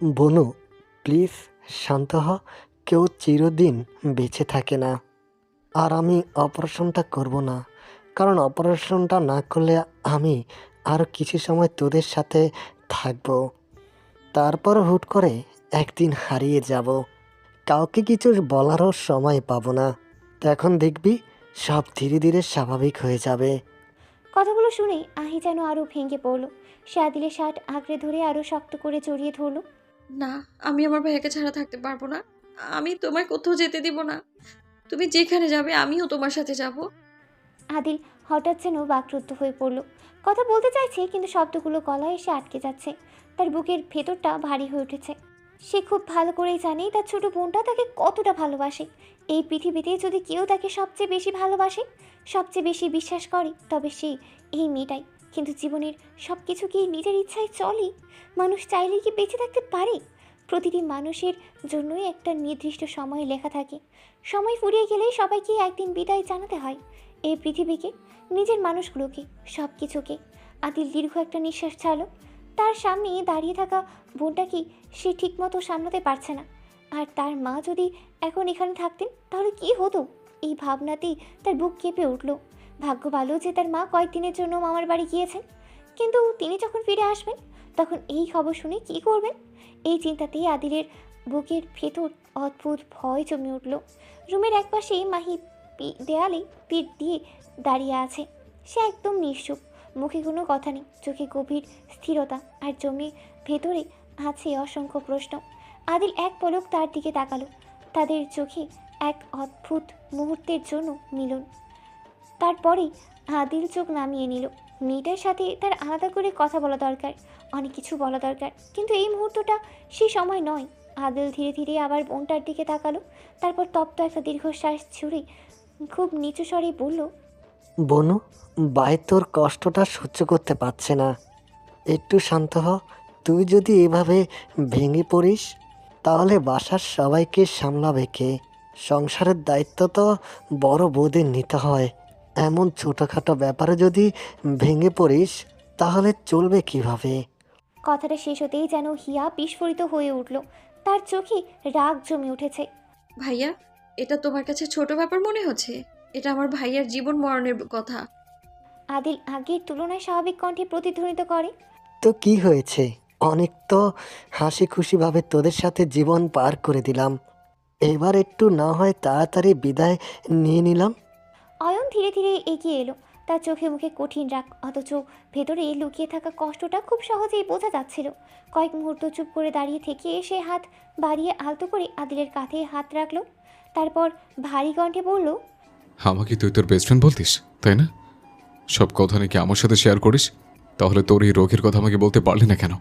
বনু, please শান্ত হ। কেউ চিরদিন বেঁচে থাকে না। আর আমি অপারেশনটা করব না, কারণ অপারেশনটা না করলে আমি আরও কিছু সময় তোদের সাথে থাকবো। তারপর হুট করে একদিন হারিয়ে যাব, কাউকে কিছু বলারও সময় পাবো না। তখন দেখবি সব ধীরে ধীরে স্বাভাবিক হয়ে যাবে। কথাগুলো শুনে আহি যেন আরও ভেঙে পড়ল। সে আদিলের শার্ট আঁকড়ে ধরে আরও শক্ত করে জড়িয়ে ধরল। না, আমি আমার ভাইয়াকে ছাড়া থাকতে পারবো না। আমি তোমায় কোথাও যেতে দিব না। তুমি যেখানে যাবে আমিও তোমার সাথে যাব। আদিল হঠাৎ যেন বাকরুদ্ধ হয়ে পড়ল। কথা বলতে চাইছে, কিন্তু শব্দগুলো গলায় এসে আটকে যাচ্ছে। তার বুকের ভেতরটা ভারী হয়ে উঠেছে। সে খুব ভালো করেই জানে তার ছোট বোনটা তাকে কতটা ভালোবাসে। এই পৃথিবীতে যদি কেউ তাকে সবচেয়ে বেশি ভালোবাসে, সবচেয়ে বেশি বিশ্বাস করে, তবে সেই এই মেয়েটাই। কিন্তু জীবনের সব কিছু কি নিজের ইচ্ছায় চলে? মানুষ চাইলেই কি বেঁচে থাকতে পারে? প্রতিটি মানুষের জন্যই একটা নির্দিষ্ট সময় লেখা থাকে। সময় ফুরিয়ে গেলেই সবাইকে একদিন বিদায় জানাতে হয়। এই পৃথিবীকে, নিজের মানুষগুলোকে, সব কিছুকে। আদিল দীর্ঘ একটা নিঃশ্বাস ছাড়ল। তার সামনে দাঁড়িয়ে থাকা বোনটাকে সে ঠিকমতো সামলাতে পারছে না। আর তার মা যদি এখন এখানে থাকতেন তাহলে কি হতো? এই ভাবনাতেই তার বুক কেঁপে উঠল। ভাগ্য ভালো যে তার মা কয়েকদিনের জন্য মামার বাড়ি গিয়েছেন। কিন্তু তিনি যখন ফিরে আসবেন তখন এই খবর শুনে কি করবেন? এই চিন্তাতেই আদিলের বুকের ভেতর অদ্ভুত ভয় জমে উঠল। রুমের একপাশেই মাহি দেয়ালে পিঠ দিয়ে দাঁড়িয়ে আছে। সে একদম নিশ্চুপ, মুখে কোনো কথা নেই, চোখে গভীর স্থিরতা, আর জমে ভেতরে আছে অসংখ্য প্রশ্ন। আদিল এক পলক তার দিকে তাকালো। তাদের চোখে এক অদ্ভুত মুহূর্তের জন্য মিলন। তারপরেই আদিল চোখ নামিয়ে নিল। মেয়েটার সাথে তার আলাদা করে কথা বলা দরকার, অনেক কিছু বলা দরকার, কিন্তু এই মুহূর্তটা সেই সময় নয়। আদিল ধীরে ধীরে আবার বোনটার দিকে তাকালো। তারপর তপ্ত একটা দীর্ঘশ্বাস ছুড়ে খুব নিচু স্বরে বলল, বনু, ভাই তোর কষ্টটা সহ্য করতে পারছে না। একটু শান্ত হ। তুই যদি এভাবে ভেঙে পড়িস তাহলে বাসার সবাইকে সামলাবে কে? সংসারের দায়িত্ব তো বড় বউদের নিতে হয়। এমন ছোটোখাটো ব্যাপারে যদি ভেঙে পড়িস তাহলে চলবে কিভাবে? কথাটা শেষ হতেই যেন হিয়া বিস্ফোরিত হয়ে উঠল। তার চোখে রাগ জমে উঠেছে। ভাইয়া, এটা তোমার কাছে ছোট ব্যাপার মনে হচ্ছে? এটা আমার ভাইয়ার জীবন মরণের কথা। আদিল আগের তুলনায় স্বাভাবিক কণ্ঠে প্রতিধ্বনিত করে, তো কি হয়েছে? অনেক তো হাসি খুশিভাবে তোদের সাথে জীবন পার করে দিলাম। এবার একটু না হয় তাড়াতাড়ি বিদায় নিয়ে নিলাম। অয়ন ধীরে ধীরে এগিয়ে এলো। তার চোখে মুখে কঠিন রাগ, অথচ ভেতরে লুকিয়ে থাকা কষ্টটা খুব সহজেই বোঝা যাচ্ছিল। কয়েক মুহূর্ত চুপ করে দাঁড়িয়ে থেকে সে হাত বাড়িয়ে আলতো করে আদিলের কাঁধে হাত রাখলো। তারপর ভারী কণ্ঠে বলল, আমাকে তুই তোর বেস্ট ফ্রেন্ড বলতিস, তাই না? সব কথা নাকি আমার সাথে শেয়ার করিস? তাহলে তোর এই রোগের কথা আমাকে বলতে পারলি না কেন?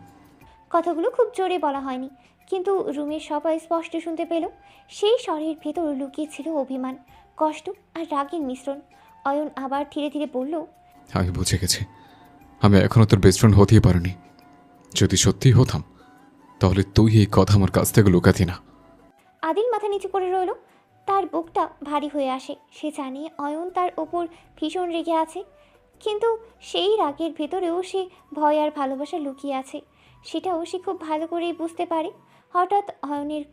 কথাগুলো খুব জোরে বলা হয়নি, কিন্তু রুমের সবাই স্পষ্ট শুনতে পেল। সেই স্বরের ভেতর লুকিয়ে ছিল অভিমান, কষ্ট আর রাগের মিশ্রণ। অয়ন আবার ধীরে ধীরে বলল, আমি বুঝে গেছি, আমি এখনো তোর বেস্ট ফ্রেন্ড হতেই পারিনি। যদি সত্যিই হতাম তাহলে তুই এই কথা আমার কাছ থেকে লুকাতি না। আদিল মাথা নিচু করে রইল। তার বুকটা ভারী হয়ে আসে। সে জানে অয়ন তার ওপর ভীষণ রেগে আছে, কিন্তু সেই রাগের ভেতরেও সে ভয় আর ভালোবাসা লুকিয়ে আছে। সেটাও সে খুব ভালো করেই বুঝতে পারে। হঠাৎ অয়নের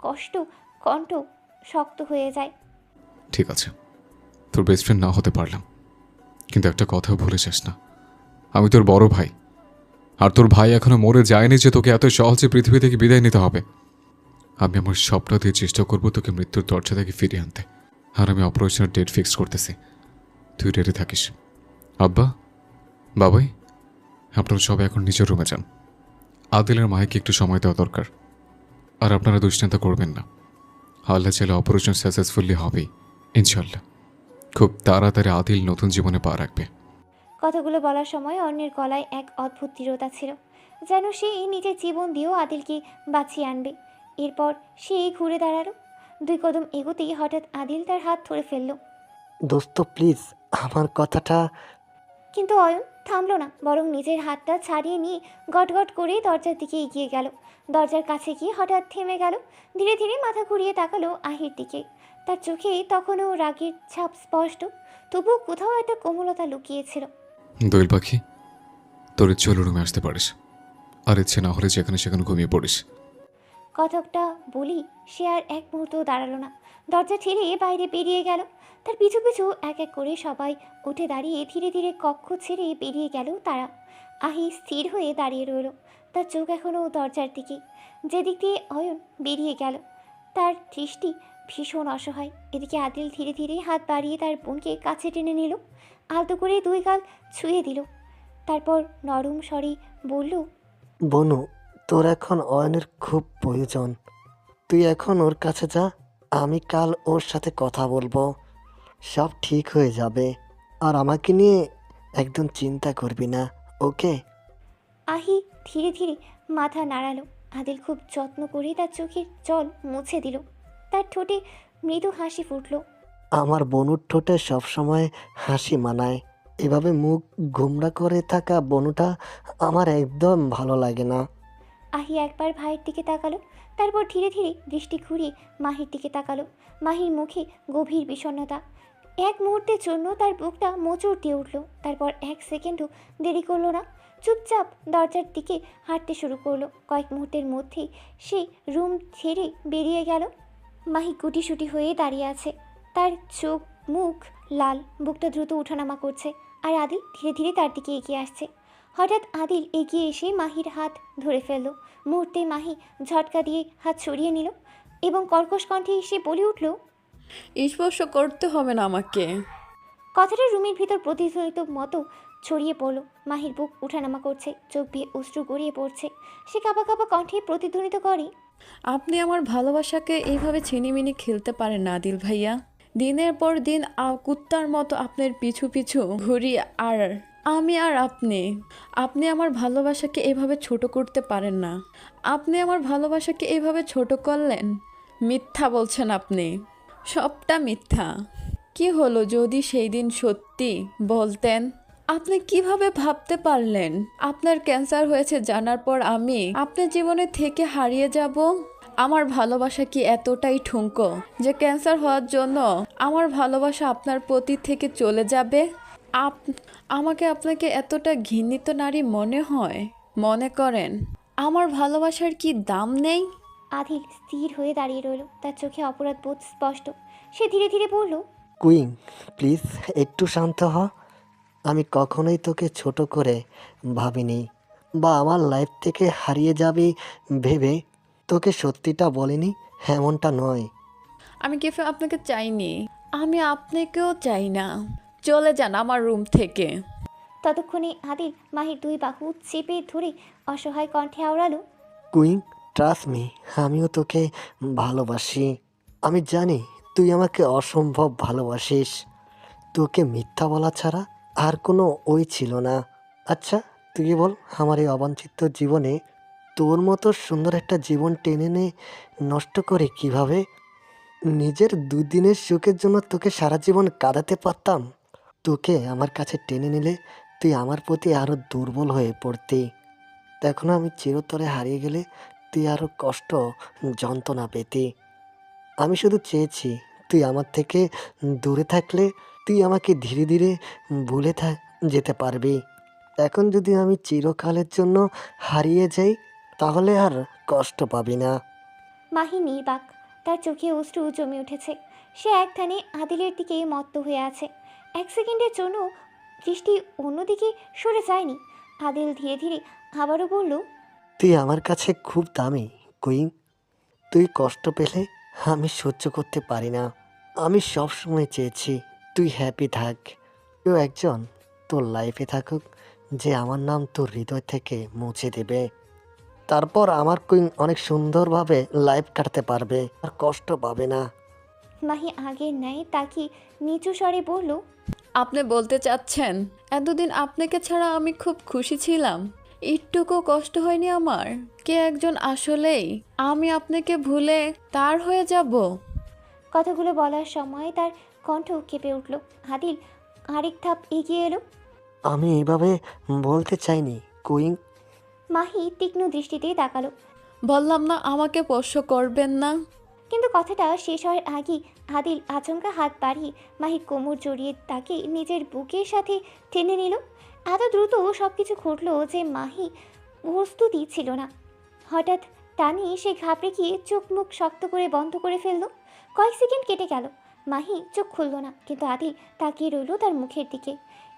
কণ্ঠ শক্ত হয়ে যায়। ঠিক আছে, তোর বেস্ট ফ্রেন্ড না হতে পারলাম, কিন্তু একটা কথাও ভুলে যাস না, আমি তোর বড় ভাই। আর তোর ভাই এখনো মরে যায়নি যে তোকে এত সহজে পৃথিবী থেকে বিদায় নিতে হবে। আমি আমার সবটা দিয়ে চেষ্টা করবো তোকে মৃত্যুর দরজা থেকে ফিরিয়ে আনতে। আর আমি অপারেশনের ডেট ফিক্স করতেছি, তুই রেডি থাকিস। আব্বা, বাবাই, আপনারা সবাই এখন নিজের রুমে যান। আদিলের মায়েকে একটু সময় দেওয়া দরকার। আর আপনারা দুশ্চিন্তা করবেন না, আল্লাহ চাইলে অপারেশন সাকসেসফুলি হবেই ইনশাল্লাহ। খুব তাড়াতাড়ি আদিল নতুন জীবনে পা রাখবে। কথাগুলো বলার সময় অন্যের গলায় এক অদ্ভুত দৃঢ়তা ছিল, যেন সে নিজের জীবন দিয়েও আদিলকে বাঁচিয়ে আনবে। এরপর সে ঘুরে দাঁড়ালো। 2 কদম এগোতেই হঠাৎ আদিল তার হাত ধরে ফেলল। দোস্ত প্লিজ, আমার কথাটা। কিন্তু অয়ন থামলো না, বরং নিজের হাতটা ছাড়িয়ে নিয়ে গটগট করে দরজার দিকে এগিয়ে গেল। দরজার কাছে গিয়ে হঠাৎ থেমে গেল। ধীরে ধীরে মাথা ঘুরিয়ে তাকালো আহির দিকে। তার চোখে তখনও রাগের ছাপ স্পষ্ট, তবুও কোথাও একটা কোমলতা লুকিয়েছিল। দোয়েল পাখি, তোর ইচ্ছে হলে রুমে আসতে পারিস, আর ইচ্ছে না হলে যেখানে সেখানে ঘুমিয়ে পড়িস। কথাটা বলি সে আর এক মুহূর্ত দাঁড়ালো না, দরজা ঠেলে বাইরে বেরিয়ে গেল। তার পিছু পিছু এক এক করে সবাই উঠে দাঁড়িয়ে ধীরে ধীরে কক্ষ ছেড়ে বেরিয়ে গেল তারা। আহি স্থির হয়ে দাঁড়িয়ে রইল, তার চোখ এখনও দরজার দিকে যেদিক দিয়ে অয়ন বেরিয়ে গেল। তার দৃষ্টি ভীষণ অসহায়। এদিকে আদিল ধীরে ধীরে হাত বাড়িয়ে তার বোনকে কাছে টেনে নিল, আলতো করে দুই গাল ছুঁয়ে দিল, তারপর নরম স্বরে বলল, বনু, তোর এখন অয়নের খুব প্রয়োজন। তুই এখন ওর কাছে যা, আমি কাল ওর সাথে কথা বলবো, সব ঠিক হয়ে যাবে। আর আমাকে নিয়ে একদম চিন্তা করবি না, ওকে? আহি ধীরে ধীরে মাথা নাড়ালো। আদিল খুব যত্ন করে তার চোখের জল মুছে দিল, তার ঠোঁটে মৃদু হাসি ফুটল। আমার বনুর ঠোঁটে সবসময় হাসি মানায়, এভাবে মুখ গোমড়া করে থাকা বনুটা আমার একদম ভালো লাগে না। আহি একবার ভাইয়ের দিকে তাকালো, তারপর ধীরে ধীরে দৃষ্টি ঘুরিয়ে মাহির দিকে তাকালো। মাহির মুখে গভীর বিষণ্ণতা। এক মুহূর্তের জন্য তার বুকটা মোচড় দিয়ে উঠল, তারপর এক সেকেন্ডও দেরি করলো না, চুপচাপ দরজার দিকে হাঁটতে শুরু করলো। কয়েক মুহূর্তের মধ্যেই সে রুম ছেড়ে বেরিয়ে গেল। মাহি গুটিসুটি হয়ে দাঁড়িয়ে আছে, তার চোখ মুখ লাল, বুকটা দ্রুত ওঠানামা করছে। আর আদিল ধীরে ধীরে তার দিকে এগিয়ে আসছে। হঠাৎ আদিল এগিয়ে এসে মাহির হাত ধরে ফেলল। মুহূর্তে মাহি ঝটকা দিয়ে হাত সরিয়ে নিল এবং কর্কশ কণ্ঠে সে বলে উঠল, স্পর্শ করতে হবে না আমাকে। কথাটা রুমের ভিতর প্রতিধ্বনিত মতো ছড়িয়ে পড়ল। মাহির বুক ওঠানামা করছে, চোখ দিয়ে অশ্রু গড়িয়ে পড়ছে। সে কাঁপা কাঁপা কণ্ঠে প্রতিধ্বনিত করে, আপনি আমার ভালোবাসাকে এইভাবে ছিনিমিনি খেলতে পারেন না আদিল ভাইয়া। দিনের পর দিন কুত্তার মতো আপনার পিছু পিছু ঘুরি, আর আমি আর আপনি আমার ভালোবাসাকে এভাবে ছোট করতে পারেন না। আপনি আমার ভালোবাসাকে এইভাবে ছোট করলেন। মিথ্যা বলছেন আপনি, সবটা মিথ্যা। কি হলো যদি সেই দিন সত্যি বলতেন? আপনি কিভাবে ভাবতে পারলেন আপনার ক্যান্সার হয়েছে জানার পর আমি আপনার জীবনে থেকে হারিয়ে যাব? আমার ভালোবাসা কি এতটাই ঠুনকো যে ক্যান্সার হওয়ার জন্য আমার ভালোবাসা আপনার প্রতি থেকে চলে যাবে? আমাকে আপনাকে এতটা ঘৃণিত নারী মনে হয়? মনে করেন আমার ভালোবাসার কি দাম নেই? আদিল স্থির হয়ে দাঁড়িয়ে রইল, তার চোখে অপরাধ বোধ স্পষ্ট। সে ধীরে ধীরে বলল, কুইন, প্লিজ একটু শান্ত হ। আমি কখনোই তোকে ছোট করে ভাবিনি, বা আমার লাইফ থেকে হারিয়ে যাবে ভেবে তোকে সত্যিটা বলিনি, এমনটা নয়। আমি কেফে আপনাকে চাইনি, আমি আপনাকেও চাই না। চলে যান আমার রুম থেকে। ততক্ষণে আদিল মাহির দুই বাহু চেপে ধরে অসহায় কণ্ঠে আওড়ালো, কুইন, ট্রাস্ট মি, আমিও তোকে ভালোবাসি। আমি জানি তুই আমাকে অসম্ভব ভালোবাসিস। তোকে মিথ্যা বলা ছাড়া আর কোনো ওই ছিল না। আচ্ছা, তুই বল, আমার এই অবাঞ্ছিত জীবনে তোর মতো সুন্দর একটা জীবন টেনে নে নষ্ট করে কিভাবে? নিজের দুদিনের সুখের জন্য তোকে সারা জীবন কাঁদাতে পারতাম। তোকে আমার কাছে টেনে নিলে তুই আমার প্রতি আরও দুর্বল হয়ে পড়তি। তখন আমি চিরতরে হারিয়ে গেলে তুই আরও কষ্ট, যন্ত্রণা পেতি। আমি শুধু চেয়েছি তুই আমার থেকে দূরে থাকলে তুই আমাকে ধীরে ধীরে ভুলে যেতে পারবি। এখন যদি আমি চিরকালের জন্য হারিয়ে যাই তাহলে আর কষ্ট পাবি না। মাহি নির্বাক, তার চোখে অশ্রু জমে উঠেছে। সে একধানে আদিলের দিকে মত্ত হয়ে আছে। এক সেকেন্ডের জন্য দৃষ্টি অন্যদিকে সরে যায়নি। আদিল ধীরে ধীরে আবারও বলল, তুই আমার কাছে খুব দামি কুইন। তুই কষ্ট পেলে আমি সহ্য করতে পারি না। আমি সব সময় চেয়েছি তুই হ্যাপি থাক, কেউ একজন তোর লাইফে থাকুক যে আমার নাম তোর হৃদয় থেকে মুছে দেবে। তারপর আমার কুইন অনেক সুন্দরভাবে লাইফ কাটাতে পারবে, আর কষ্ট পাবে না। মাহি আগের ন্যায় তাকে নিচু স্বরে বলল, আপনি বলতে চাচ্ছেন এতদিন আপনাকে ছাড়া আমি খুব খুশি ছিলাম? একটুকু কষ্ট হয়নি আমার? কে একজন আসলেই আমি আপনাকে ভুলে তার হয়ে যাব? কথাগুলো বলার সময় তার কণ্ঠ কেঁপে উঠল। আদিল আরেক ধাপ এগিয়ে এলো। আমি এইভাবে বলতে চাইনি কুইন। মাহি তীক্ষ্ণ দৃষ্টিতে তাকালো, বললাম না আমাকে স্পর্শ করবেন না? কিন্তু কথাটা শেষ হওয়ার আগেই আদিল আচমকা হাত বাড়িয়ে মাহির কোমর জড়িয়ে তাকে নিজের বুকের সাথে টেনে নিল। এত দ্রুত সব কিছু ঘটল যে মাহি প্রস্তুতি ছিল না। হঠাৎ টানে সে ঘাবড়ে গিয়ে চোখ মুখ শক্ত করে বন্ধ করে ফেলল। কয়েক সেকেন্ড কেটে গেল, মাহি চোখ খুলল না, কিন্তু আদিল তাকিয়ে রইল তার মুখের দিকে।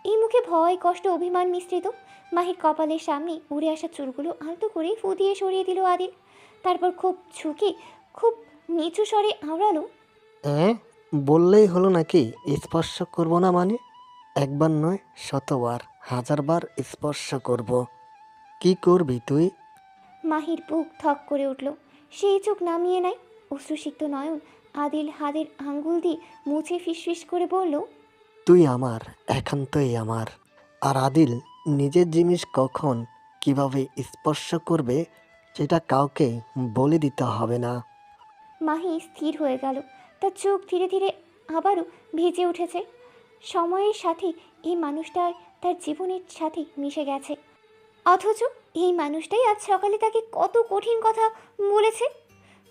এই মুখে ভয়, কষ্ট, অভিমান মিশ্রিত। মাহির কপালের সামনে উড়ে আসা চুলগুলো আলতো করে ফু দিয়ে সরিয়ে দিল আদিল। তারপর খুব ঝুঁকে, খুব নিচু স্বরে আওড়ালো, হ্যাঁ, বললেই হলো নাকি স্পর্শ করব না মানে? একবার নয়, শতবার, হাজারবার স্পর্শ করব। কি করবি তুই? মাহির বুক থক করে উঠল। সেই চোখ নামিয়ে নেয়, অশ্রুসিক্ত নয়ন আদিল হাতের আঙ্গুল দিয়ে মুছে ফিসফিস করে বলল, তুই আমার, একান্তই আমার। আর আদিল নিজের জিনিস কখন কিভাবে স্পর্শ করবে সেটা কাউকে বলে দিতে হবে না। মাহি স্থির হয়ে গেল। তার চোখ ধীরে ধীরে আবারও ভিজে উঠেছে। সময়ের সাথে এই মানুষটা তার জীবনের সাথে মিশে গেছে, অথচ এই মানুষটাই আজ সকালে তাকে কত কঠিন কথা বলেছে।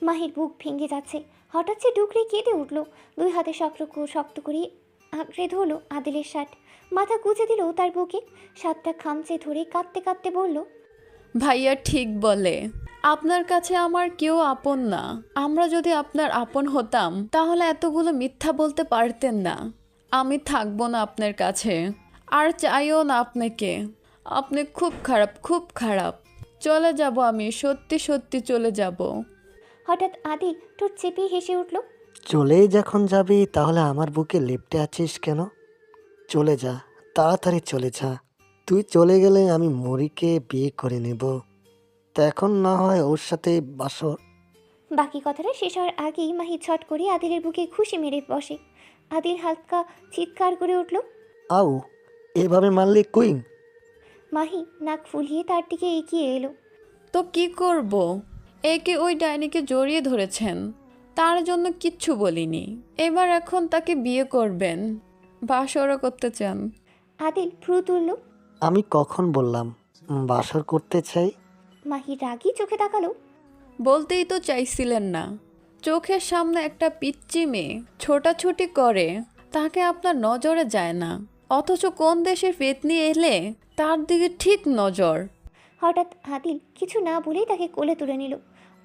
মাহির বুক ভেঙে যাচ্ছে। হঠাৎ সে ডুকরে কেঁদে উঠল। দুই হাতে শক্ত করে আঁকড়ে ধরল আদিলের শার্ট, মাথা গুজে দিল তার বুকে। শার্টটা খামচে ধরে কাঁদতে কাঁদতে বলল, ভাইয়া ঠিক বলে, আপনার কাছে আমার কেউ আপন না। আমরা যদি আপনার আপন হতাম তাহলে এতগুলো মিথ্যা বলতে পারতেন না। আমি থাকবো না আপনার কাছে, আর চাইও না আপনাকে। আপনি খুব খারাপ, খুব খারাপ। চলে যাব আমি, সত্যি সত্যি চলে যাব। হঠাৎ আদিল ঠোঁট চেপে হেসে উঠল। চলেই যখন যাবি তাহলে আমার বুকে লেপ্টে আছিস কেন? চলে যা, তাড়াতাড়ি চলে যা। তুই চলে গেলে আমি মরিকে বিয়ে করে নেব। তা এখন না হয় ওর সাথে বাসর। বাকি কথাটা শেষ হওয়ার আগেই মাহি ছট করে আদিলের বুকে ঘুষি মেরে বসে। আদিল হালকা চিৎকার করে উঠল। আউ, এভাবে মারলে কুইং? মাহি নাক ফুলিয়ে তার দিকে এগিয়ে এলো। তো কি করব? একে ওই ডাইনিকে জড়িয়ে ধরেছেন, তার জন্য কিচ্ছু বলিনি। এবার এখন তাকে বিয়ে করবেন, বাসরও করতে চান। আদিল ভ্রু তুলল। আমি কখন বললাম বাসর করতে চাই? মাহি রাগী চোখে তাকালো। বলতেই তো চাইছিলেন না। চোখের সামনে একটা পিচ্চি মেয়ে ছোটাছুটি করে, তাকে আপনার নজরে যায় না, অথচ কোন দেশের পেতনি এলে তার দিকে ঠিক নজর। হঠাৎ আদিল কিছু না বলেই তাকে কোলে তুলে নিল।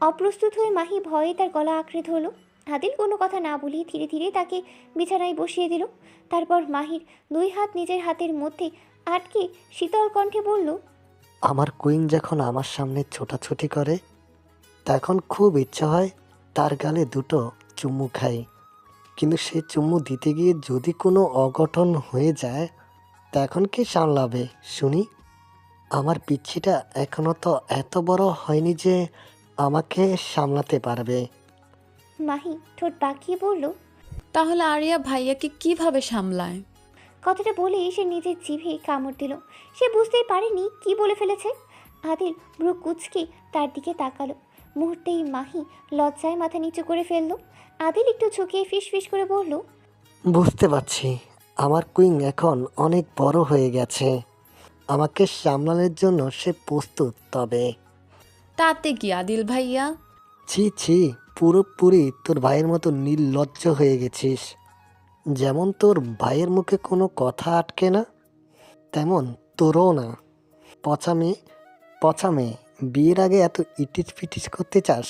অপ্রস্তুত হয়ে মাহি ভয়ে তার গলা আঁকড়ে ধরল। আদিল কোনো কথা না বলেই ধীরে ধীরে তাকে বিছানায় বসিয়ে দিল। তারপর মাহির দুই হাত নিজের হাতের মধ্যে আটকে শীতল কণ্ঠে বলল, আমার কুইং যখন আমার সামনে ছোটাছুটি করে তখন খুব ইচ্ছা হয় তার গালে দুটো চুমু খাই। কিন্তু সে চুমু দিতে গিয়ে যদি কোনো অঘটন হয়ে যায় তখন কি সামলাবে শুনি? আমার পিচ্ছিটা এখনো তো এত বড় হয়নি যে আমাকে সামলাতে পারবে। মাহি ঠোঁট বাঁকিয়ে বলল, তাহলে আরিয়া ভাইয়াকে কিভাবে সামলায়? কথাটা বলে সে নিজের জিভে কামড় দিল। সে বুঝতেই পারেনি কি বলে ফেলেছে। আদিল ভ্রু কুচকে তার দিকে তাকালো। মুহূর্তেই মাহি লজ্জায় মাথা নিচু করে ফেলল। আদিল একটু ঝুঁকিয়ে ফিস করে বলল, বুঝতে পারছি, আমার কুইং এখন অনেক বড় হয়ে গেছে। আমাকে সামলানোর জন্য সে প্রস্তুত। তবে তাতে কি আদিল ভাইয়া? ছি ছি, পুরোপুরি তোর ভাইয়ের মতো নির্লজ্জ হয়ে গেছিস। যেমন তোর ভাইয়ের মুখে কোনো কথা আটকে না, তেমন তোরও না। পচা মেয়ে, পচা মেয়ে, বিয়ের আগে এত ইটিস পিটিস করতে চাস?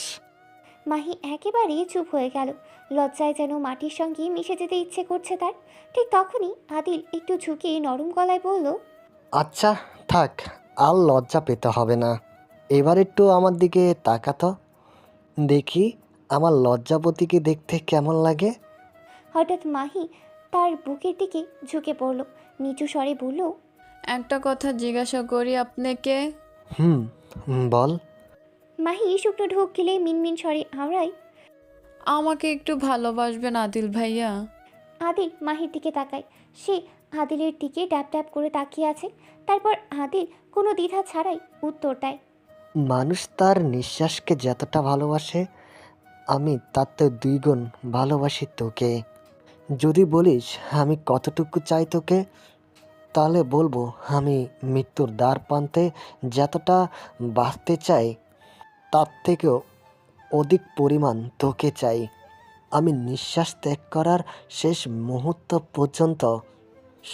মাহি একেবারেই চুপ হয়ে গেল। লজ্জায় যেন মাটির সঙ্গে মিশে যেতে ইচ্ছে করছে তার। ঠিক তখনই আদিল একটু ঝুঁকে নরম গলায় বলল, আচ্ছা থাক, আর লজ্জা পেতে হবে না। এবার একটু আমার দিকে তাকাতো, দেখি আমার লজ্জাপতিকে দেখতে কেমন লাগে। হঠাৎ মাহি তার বুকের দিকে ঝুঁকে পড়ল। নিচু স্বরে বলল, একটা কথা জিজ্ঞাসা করি আপনাকে। হুম, বল। মাহি শুকনো ঢোক গিলে মিনমিন স্বরে আওড়ায়, আমাকে একটু ভালোবাসবেন আদিল ভাইয়া? আদিল মাহির দিকে তাকায়। সে আদিলের দিকে ড্যাপ ড্যাপ করে তাকিয়ে আছে। তারপর আদিল কোনো দ্বিধা ছাড়াই উত্তর দেয়, মানুষ তার নিঃশ্বাসকে যতটা ভালোবাসে আমি তার তো 2 গুণ ভালোবাসি তোকে। যদি বলিস আমি কতটুকু চাই তোকে, তাহলে বলবো আমি মৃত্যুর দ্বার প্রান্তে যতটা বাঁচতে চাই তার থেকেও অধিক পরিমাণ তোকে চাই। আমি নিঃশ্বাস ত্যাগ করার শেষ মুহূর্ত পর্যন্ত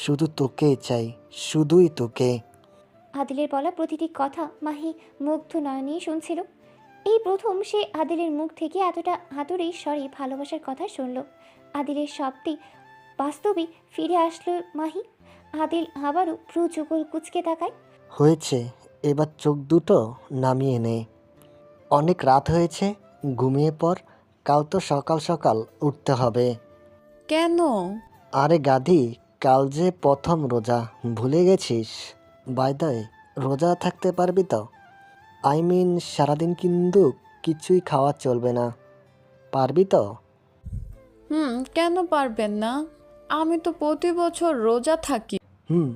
শুধু তোকেই চাই, শুধুই তোকে। আদিলের বলা প্রতিটি কথা মাহি মুগ্ধ নয়নে শুনছিল। এই প্রথম সে আদিলের মুখ থেকে এতটা আদরের স্বরে ভালোবাসার কথা শুনল। আদিলের শব্দে বাস্তবে ফিরে আসলো মাহি। আদিল আবারও ভ্রু যুগল কুচকে তাকায়। হয়েছে, এবার চোখ দুটো নামিয়ে নে। অনেক রাত হয়েছে, ঘুমিয়ে পড়। কাল তো সকাল সকাল উঠতে হবে। কেন? আরে গাধি, কাল যে প্রথম রোজা, ভুলে গেছিস? বাই দ্য ওয়ে, রোজা থাকতে পারবি তো? আই মিন সারাদিন কিন্তু কিছুই খাওয়া চলবে না, পারবি তো? কেন পারবেন না? আমি তো প্রতি বছর রোজা থাকি। হুম,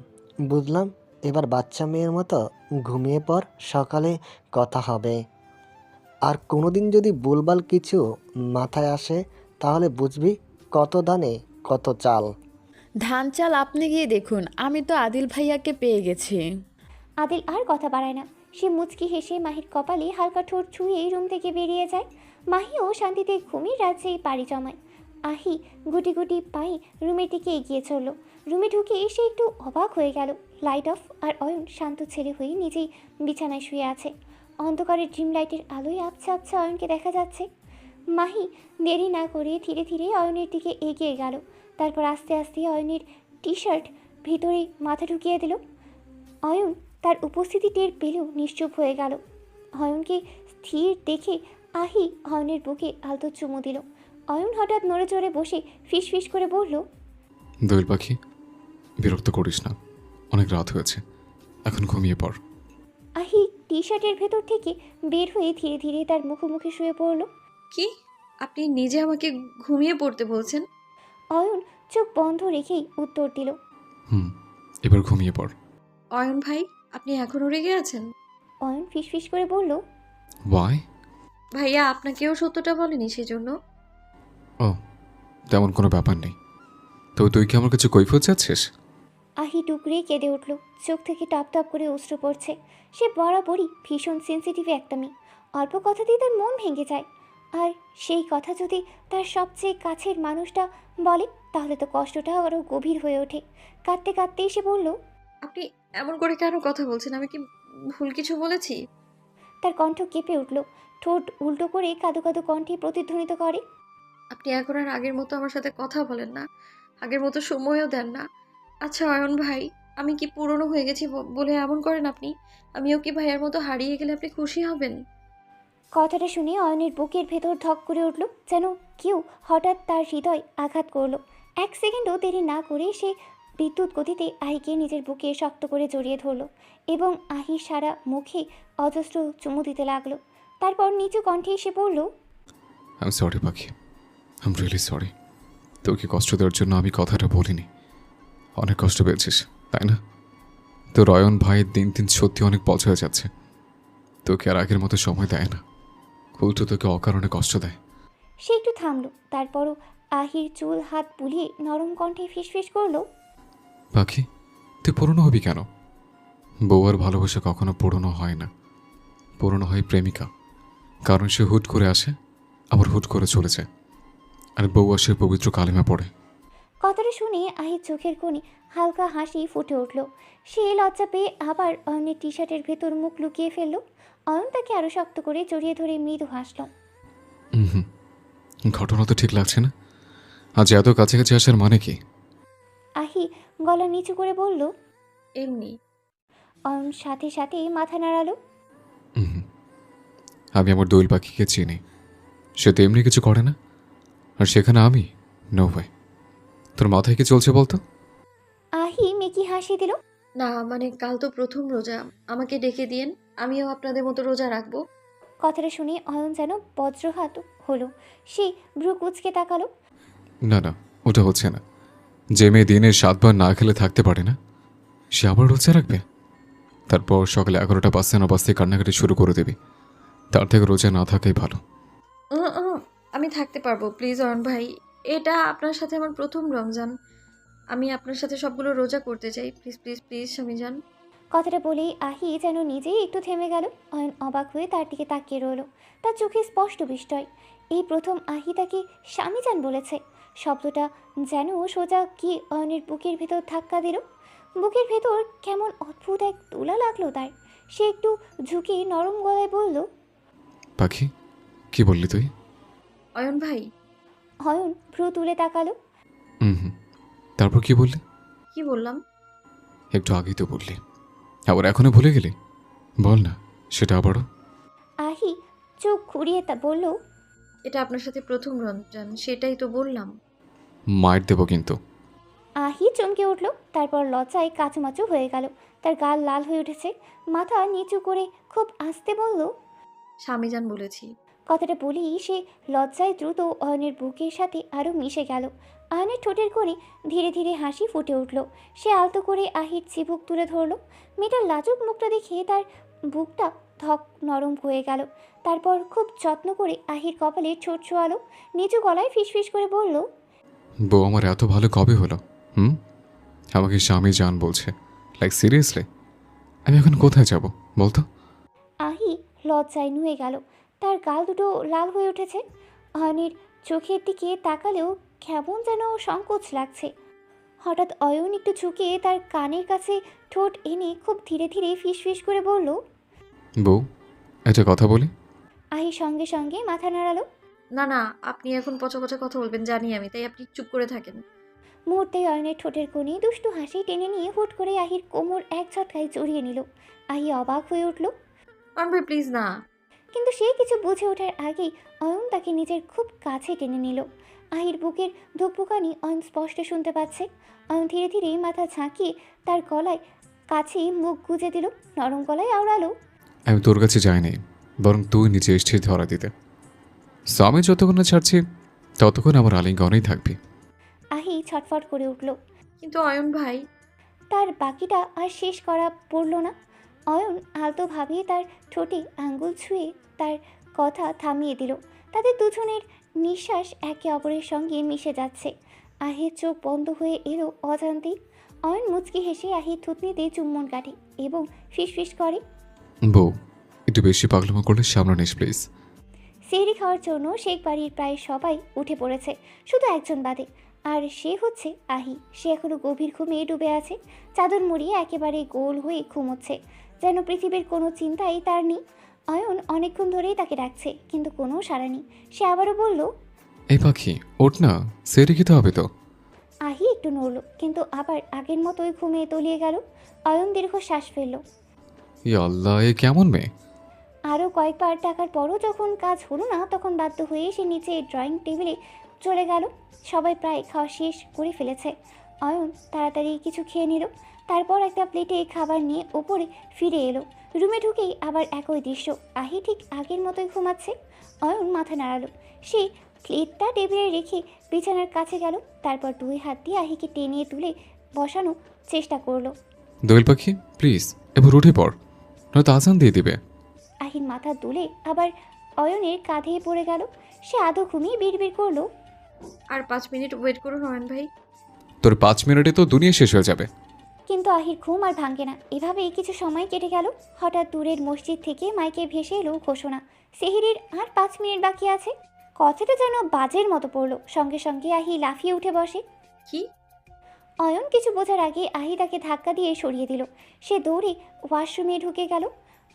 বুঝলাম। এবার বাচ্চা মেয়ের মতো ঘুমিয়ে পড়, সকালে কথা হবে। আর কোনোদিন যদি ভুলভাল কিছু মাথায় আসে তাহলে বুঝবি কত দানে কত চাল। ধান চাল আপনি গিয়ে দেখুন, আমি তো আদিল ভাইয়াকে পেয়ে গেছি। আদিল আর কথা বাড়ায় না। সে মুচকি হেসে মাহির কপালে হালকা ঠোঁট ছুঁয়ে রুম থেকে বেরিয়ে যায়। মাহিও শান্তিতে ঘুমিয়ে রাজ্যে পাড়ি জমায়। আহি গুটি গুটি পায়ে রুমের দিকে এগিয়ে চলল। রুমে ঢুকে সে একটু অবাক হয়ে গেল। লাইট অফ, আর অয়ন শান্ত ছেলে হয়ে নিজেই বিছানায় শুয়ে আছে। অন্ধকারের ড্রিম লাইটের আলোয় আবছা আবছা অয়নকে দেখা যাচ্ছে। মাহি দেরি না করে ধীরে ধীরে অয়নের দিকে এগিয়ে গেল। তারপর আস্তে আস্তে অয়নের টি শার্ট ভিতরে মাথা ঢুকিয়ে দিল। অয়ন তার উপস্থিতি টের পেলেও নিশ্চুপ হয়ে গেল। অয়নকে স্থির দেখে আহি অয়নের বুকে আলতো চুমু দিল। অয়ন হঠাৎ নড়ে চড়ে বসে ফিস ফিস করে বলল, দোয়েল পাখি, বিরক্ত করিস না, অনেক রাত হয়েছে, এখন ঘুমিয়ে পড়। আহি টি শার্টের ভেতর থেকে বের হয়ে ধীরে ধীরে তার মুখোমুখি শুয়ে পড়ল। কি? আপনি নিজে আমাকে ঘুমিয়ে পড়তে বলছেন? অয়ন চোখ বন্ধ রেখেই উত্তর দিল। হুম, এবার ঘুমিয়ে পড়। অয়ন ভাই, আপনি এখনও রেগে আছেন? অয়ন ফিস ফিস করে বলল, ওয়াই? ভাইয়া আপনাকেও সত্যটা বলেনি সেজন্য? ও, তেমন কোনো ব্যাপার নেই। তবে তুই কি আমার কাছে কৈফিয়ত চাচ্ছিস? আহি টুকরে কেঁদে উঠল। চোখ থেকে টপ টপ করে অশ্রু পড়ছে। সে বরাবরই ভীষণ সেন্সিটিভ একটা মেয়ে। অল্প কথাতেই তার মন ভেঙে যায়। আর সেই কথা যদি তার সবচেয়ে কাছের মানুষটা বলে তাহলে তো কষ্টটা আরও গভীর হয়ে ওঠে। কাঁদতে কাঁদতেই সে বলল, আপনি এমন করে কেন কথা বলছেন? আমি কি ভুল কিছু বলেছি? তার কণ্ঠ কেঁপে উঠল। ঠোঁট উল্টো করে কাদো কাদো কণ্ঠে প্রতিধ্বনিত করে, আপনি এখন আর আগের মতো আমার সাথে কথা বলেন না, আগের মতো সময়ও দেন না। আচ্ছা অয়ন ভাই, আমি কি পুরনো হয়ে গেছি বলে এমন করেন আপনি? আমিও কি ভাইয়ার মতো হারিয়ে গেলে আপনি খুশি হবেন? কথাটা শুনে অয়নের বুকের ভেতর ধক করে উঠল, যেন কেউ হঠাৎ তার হৃদয় আঘাত করলো। এক সেকেন্ডও দেরি না করে সে বিদ্যুৎ গতিতে আহিকে নিজের বুকে শক্ত করে জড়িয়ে ধরল এবং আহির সারা মুখে অজস্র চুমু দিতে লাগলো। তারপর নিচু কণ্ঠে এসে বলল, আই এম সরি পাখি, আই এম রিয়েলি সরি। তোকে কষ্ট দেওয়ার জন্য আমি কথাটা বলিনি। অনেক কষ্ট পেয়েছিস, তাই না? তোর অয়ন ভাইয়ের দিন দিন সত্যি অনেক বছর হয়ে যাচ্ছে। তোকে আর আগের মতো সময় দেয় না, উল্টো তোকে অকারণে কষ্ট দেয়। সে একটু থামলো। তারপরও আহির চুল হাত বুলিয়ে নরম কণ্ঠে ফিসফিস করলো, পাখি, তুই পুরনো হবি কেন? বউ আর ভালোবাসা কখনো পুরনো হয় না। পুরনো হয় প্রেমিকা, কারণ সে হুট করে আসে আবার হুট করে চলে যায়, আর বউ আসে পবিত্র কালিমা পড়ে। কথাটা শুনে আহির চোখের কোণে হালকা হাসি ফুটে উঠল। সে লজ্জা পেয়ে আবার অয়নের টি শার্টের ভেতর মুখ লুকিয়ে ফেলল। অয়ন তাকে আরো শক্ত করে জড়িয়ে ধরে মৃদু হাসল। হুম, ঘটনা তো ঠিক লাগছে না। আজ এত কাছাকাছি আসার মানে কি? আহি গলা নিচু করে বলল। এমনি। অয়ন সাথে সাথে মাথা নাড়ালো। হুম, আমি আমার দোয়েল পাখিকে চিনি। সে তো এমনি কিছু করে না, আর সেখানে আমি নো ওয়ে। তোর মাথায় কি চলছে বলতো? আহি মেকি হাসি দিল। না মানে কাল তো প্রথম রোজা, আমাকে ডেকে দিয়েন, আমিও আপনাদের মতো রোজা রাখবো। কথাটা শুনে অয়ন যেন বজ্রঘাত হলো। সে ভ্রু কুচকে তাকালো। না না, ওটা হচ্ছে না। যে মেয়ে দিনে 7 বার না খেলে থাকতে পারে না, সে আবার রোজা রাখবে? তারপর সকালে 11টা বাজতে না বাজতে কান্নাকাটি শুরু করে দেবে। তার থেকে রোজা না থাকাই ভালো। আমি থাকতে পারবো, প্লিজ অয়ন ভাই। এটা আপনার সাথে আমার প্রথম রমজান। আমি আপনার সাথে সবগুলো রোজা করতে চাই, প্লিজ প্লিজ প্লিজ স্বামী যান। কথাটা বলেই আহি যেন নিজেই একটু থেমে গেল। অয়ন অবাক হয়ে তার দিকে তাকিয়ে রইল। তার চোখে স্পষ্ট বিস্ময়। এই প্রথম আহি তাকে স্বামীজান বলেছে। শব্দটা যেন সোজা কি অয়নের বুকের ভেতর ধাক্কা দিল। বুকের ভেতর কেমন অদ্ভুত এক তুলা লাগলো তার। সে একটু ঝুঁকে নরম গলায় বলল, পাখি, কি বললি তুই? অয়ন ভাই। অয়ন ভ্রু তুলে তাকালো। হুম, তারপর কি বললি? কি বললাম? একটু আগেই তো বললি, আবার এখনো ভুলে গেলি? বল না সেটা আবারও। আহি চোখ ঘুরিয়ে তা বলল, এটা আপনার সাথে প্রথম রমজান, সেটাই তো বললাম। মাইর দেবো কিন্তু। আহি চমকে উঠল, তারপর লজ্জায় কাচুমাচু হয়ে গেল। তার গাল লাল হয়ে উঠেছে। মাথা নিচু করে খুব আস্তে বলল, স্বামীজান বলেছি। কথাটা বলেই সে লজ্জায় দ্রুত অয়নের বুকের সাথে আরও মিশে গেল। অয়নের ঠোঁটের কোণে ধীরে ধীরে হাসি ফুটে উঠল। সে আলতো করে আহির চিবুক তুলে ধরল। মেয়েটার লাজুক মুখটা দেখে তার বুকটা ধক নরম হয়ে গেল। তারপর খুব যত্ন করে আহির কপালে ঠোঁট ছোঁয়ালো। নিচু গলায় ফিসফিস করে বলল, বউ আমার এত ভালো কবে হলো? আমাকে স্বামী জান বলছে, লাইক সিরিয়াসলি? আমি এখন কোথায় যাব বলতো? আহি লজ্জায় নুয়ে গেল। তার গাল দুটো লাল হয়ে উঠেছে। অয়নের চোখের দিকে তাকালেও কেমন যেন সংকোচ লাগছে। হঠাৎ অয়ন একটু ঝুঁকে তার কানের কাছে ঠোঁট এনে খুব ধীরে ধীরে ফিসফিস করে বলল। বউ, একটা কথা বলি। আহি সঙ্গে সঙ্গে মাথা নাড়ালো। না না, আপনি এখন পচা পচা কথা বলবেন জানি আমি, তাই আপনি চুপ করে থাকেন। মুহূর্তেই অয়নের ঠোঁটের কোণে দুষ্টু হাসি টেনে নিয়ে হুট করে আহির কোমর এক ঝটকায় জড়িয়ে নিল। আহি অবাক হয়ে উঠল, অয়ন ভাই প্লিজ না। কিন্তু সে কিছু বুঝে ওঠার আগেই অয়ন তাকে নিজের খুব কাছে টেনে নিল। আহির বুকের ধুকপুকানি অয়ন স্পষ্ট শুনতে পাচ্ছে। অয়ন ধীরে ধীরে মাথা ঝাঁকিয়ে তার গলায় কাছেই মুখ গুজে দিল। নরম গলায় আওড়ালো, আমি তোর কাছে যাইনি, বরং তুই নিচে এসছিস ধরা দিতে। সো আমি যতক্ষণ না ছাড়ছি ততক্ষণ আমার আলিঙ্গনেই থাকবি। আহি ছটফট করে উঠল। কিন্তু অয়ন ভাই। তার বাকিটা আর শেষ করা পড়ল না। অয়ন আলতোভাবে তার ঠোঁটে আঙ্গুল ছুঁয়ে তার কথা থামিয়ে দিল। তাদের দুজনের নিঃশ্বাস একে অপরের সঙ্গে মিশে যাচ্ছে। আহির চোখ বন্ধ হয়ে এলো অজান্তেই। অয়ন মুচকি হেসে আহির থুতনিতে চুম্বন কাটে এবং ফিসফিস করে, বউ, একটু বেশি পাগলামো করলে সামনে নিস প্লিজ। সেহরি খাওয়ার জন্য শেখ বাড়ির প্রায় সবাই উঠে পড়েছে, শুধু একজন বাদে। আর সে হচ্ছে আহি। সে এখনো গভীর ঘুমে ডুবে আছে। চাদর মুড়িয়ে একেবারে গোল হয়ে ঘুমোচ্ছে, যেন পৃথিবীর কোনো চিন্তাই তার নেই। অয়ন অনেকক্ষণ ধরেই তাকে ডাকছে, কিন্তু কোনো সাড়া নেই। সে আবারও বলল, এই পাখি ওঠ না, সেরে খেতে হবে তো। আহি একটু নড়ল, কিন্তু আবার আগের মতোই ঘুমিয়ে তলিয়ে গেল। অয়ন দীর্ঘ শ্বাস ফেলল। ই আল্লাহ, এ কেমন মেয়ে! আরও কয়েকবার টাকার পরও যখন কাজ হলো না, তখন বাধ্য হয়ে সে নিচে ড্রয়িং টেবিলে চলে গেল। সবাই প্রায় খাওয়া শেষ করে ফেলেছে। অয়ন তাড়াতাড়ি কিছু খেয়ে নিল, তারপর একটা প্লেটে খাবার নিয়ে ওপরে ফিরে এলো। রুমে ঢুকেই আবার একই দৃশ্য। আহি ঠিক আগের মতোই ঘুমাচ্ছে। অয়ন মাথা নাড়ালো। সে প্লেটটা টেবিলে রেখে বিছানার কাছে গেল, তারপর দুই হাত দিয়ে আহিকে টেনে তুলে বসানোর চেষ্টা করলো। দোয়েল পাখি প্লিজ এবার উঠে পড়, নয়তো আজান দিয়ে দিবে। আহির মাথা তুলে আবার অয়নের কাঁধে পড়ে গেল। সে আধো ঘুমিয়ে বিড়বিড় করলো, আর 5 মিনিট ওয়েট করুন অয়ন ভাই। তোর 5 মিনিটে তো দুনিয়া শেষ হয়ে যাবে। কিন্তু আহির ঘুম আর ভাঙে না। এভাবেই কিছু সময় কেটে গেল। হঠাৎ দূরের মসজিদ থেকে মাইকে ভেসে এলো ঘোষণা, সেহরির আর 5 মিনিট বাকি আছে। কথাটা যেন বাজের মতো পড়লো। সঙ্গে সঙ্গে আহি লাফিয়ে উঠে বসে। কি? অয়ন কিছু বোঝার আগে আহি তাকে ধাক্কা দিয়ে সরিয়ে দিল। সে দৌড়ে ওয়াশরুমে ঢুকে গেল।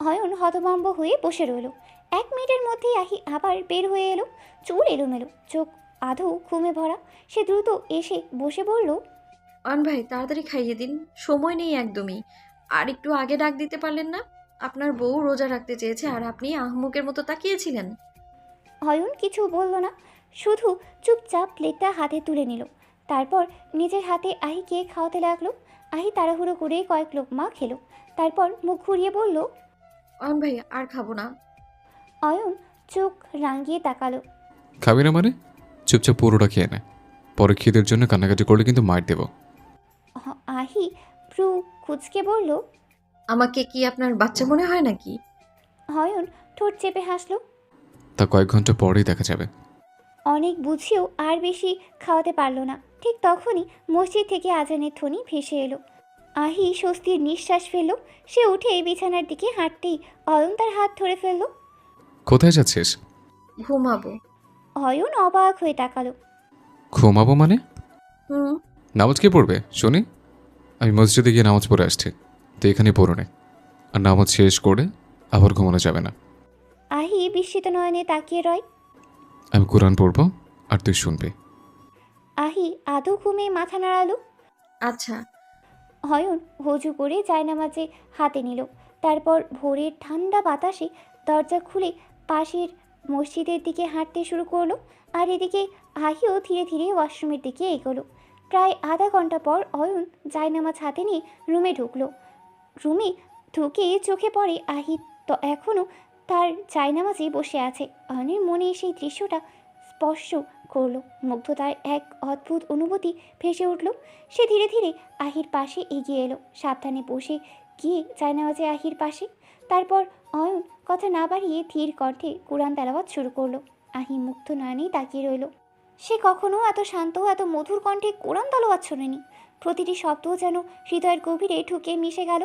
অয়ন হতভম্ব হয়ে বসে রইল। 1 মিনিটের মধ্যেই আহি আবার বের হয়ে এলো, চুল এলোমেলো, চোখ আধো ঘুমে ভরা। সে দ্রুত এসে বসে বলল, অয়ন ভাই তাড়াতাড়ি খাইয়ে দিন, সময় নেই একদমই। আর একটু আগে ডাক দিতে পারলেন না? আপনার বউ রোজা রাখতে চেয়েছে আর আপনি আহমকের মতো তাকিয়েছিলেন। অয়ন কিছু বলল না, শুধু চুপচাপ প্লেটটা হাতে তুলে নিল। তারপর নিজের হাতে আহিকে খাওয়াতে লাগলো। আহি তাড়াহুড়ো করে কয়েক লোকমা খেলো, তারপর মুখ ঘুরিয়ে বলল, অয়ন ভাই আর খাবো না। অয়ন চোখ রাঙিয়ে তাকালো। খাবি না মানে? চুপচাপ পুরোটা খেয়ে নে, পরে খিদের জন্য কান্নাকাটি করলে কিন্তু মার দেব। আহি ভ্রু কুঁচকে বলল, আমাকে কি আপনার বাচ্চা মনে হয় নাকি? অয়ন ঠোঁট চেপে হাসলো। তা কয়েক ঘন্টা পরেই দেখা যাবে। অনেক বুঝিয়েও আর বেশি খাওয়াতে পারল না। ঠিক তখনই মসজিদ থেকে আজানের ধ্বনি ভেসে এলো। আহি স্বস্তির নিঃশ্বাস ফেলল। সে উঠে বিছানার দিকে হাঁটতেই অয়ন তার হাত ধরে ফেলল। কোথায় যাচ্ছিস? ঘুমাবো। অয়ন অবাক হয়ে তাকালো। ঘুমাবো মানে? হুম। নামাজ কে পড়বে শুনি? আমি মসজিদে গিয়ে নামাজ পড়ে আসছি, তো এখানে পড়ো নে। আর নামাজ শেষ করে আবার ঘুমানো যাবে না। আহি বিস্মিত নয়নে তাকিয়ে রয়। আমি কোরআন পড়বো আর তুই শুনবি। আহি আদৌ ঘুমে মাথা নাড়ালো। আচ্ছা। অয়ন হজু করে জায়নামাজে হাতে নিল। তারপর ভোরের ঠান্ডা বাতাসে দরজা খুলে পাশের মসজিদের দিকে হাঁটতে শুরু করলো। আর এদিকে আহিও ধীরে ধীরে ওয়াশরুমের দিকে এগোলো। প্রায় আধা ঘন্টা পর অয়ন জায়নামাজ হাতে নিয়ে রুমে ঢুকলো। রুমে ঢুকে চোখে পড়ে আহি তো এখনও তার জায়নামাজে বসে আছে। অয়নের মনে সেই দৃশ্যটা স্পর্শ করলো। মুগ্ধতার এক অদ্ভুত অনুভূতি ভেসে উঠল। সে ধীরে ধীরে আহির পাশে এগিয়ে এলো, সাবধানে বসে গিয়ে জায়নামাজে আহির পাশে। তারপর অয়ন কথা না বাড়িয়ে ধীর কণ্ঠে কোরআন তেলাওয়াত শুরু করলো। আহি মুগ্ধ নয়নেই তাকিয়ে রইল। সে কখনো এত শান্ত এত মধুর কণ্ঠে কোরআন তেলাওয়াত শোনেনি। প্রতিটি শব্দ যেন হৃদয়ের গভীরে ঢুকে মিশে গেল।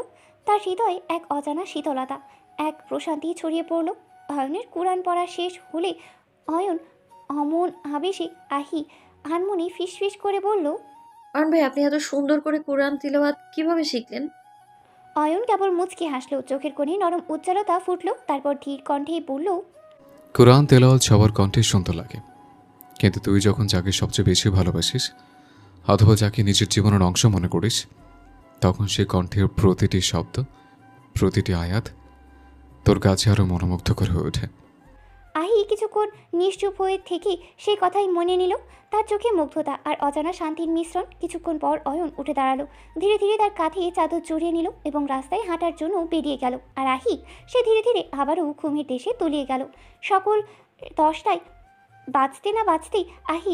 তার হৃদয়ে এক অজানা শীতলতা, এক প্রশান্তি ছড়িয়ে পড়ল। অয়নের কোরআন পড়া শেষ হলে অয়ন অমন আবেশে আহি আনমনে ফিসফিস করে বলল, অয়ন ভাই, আপনি এত সুন্দর করে কোরআন তিলাওয়াত কিভাবে শিখলেন? অয়ন কেবল মুচকি হাসলো, চোখের কোণে নরম উজ্জ্বলতা ফুটল। তারপর ধীর কণ্ঠে বলল, কোরআন তেলাওয়াত সবার কণ্ঠে সুন্দর লাগে, কিন্তু তুই যখন যাকে সবচেয়ে বেশি ভালোবাসিস অথবা যাকে নিজের জীবনের অংশ মনে করিস, তখন সে কণ্ঠের প্রতিটি শব্দ, প্রতিটি আয়াত তোর কাছে আরও মনোমুগ্ধকর হয়ে ওঠে। আহি কিছুক্ষণ নিশ্চুপ হয়ে থেকে সেই কথাই মনে নিল। তার চোখে মুগ্ধতা আর অজানা শান্তির মিশ্রণ। কিছুক্ষণ পর অয়ন উঠে দাঁড়ালো, ধীরে ধীরে তার কাঁধে চাদর জড়িয়ে নিল এবং রাস্তায় হাঁটার জন্য বেরিয়ে গেল। আর আহি সে ধীরে ধীরে আবারও ঘুমের দেশে তলিয়ে গেল। সকল 10টায় বাজতে না বাজতেই আহি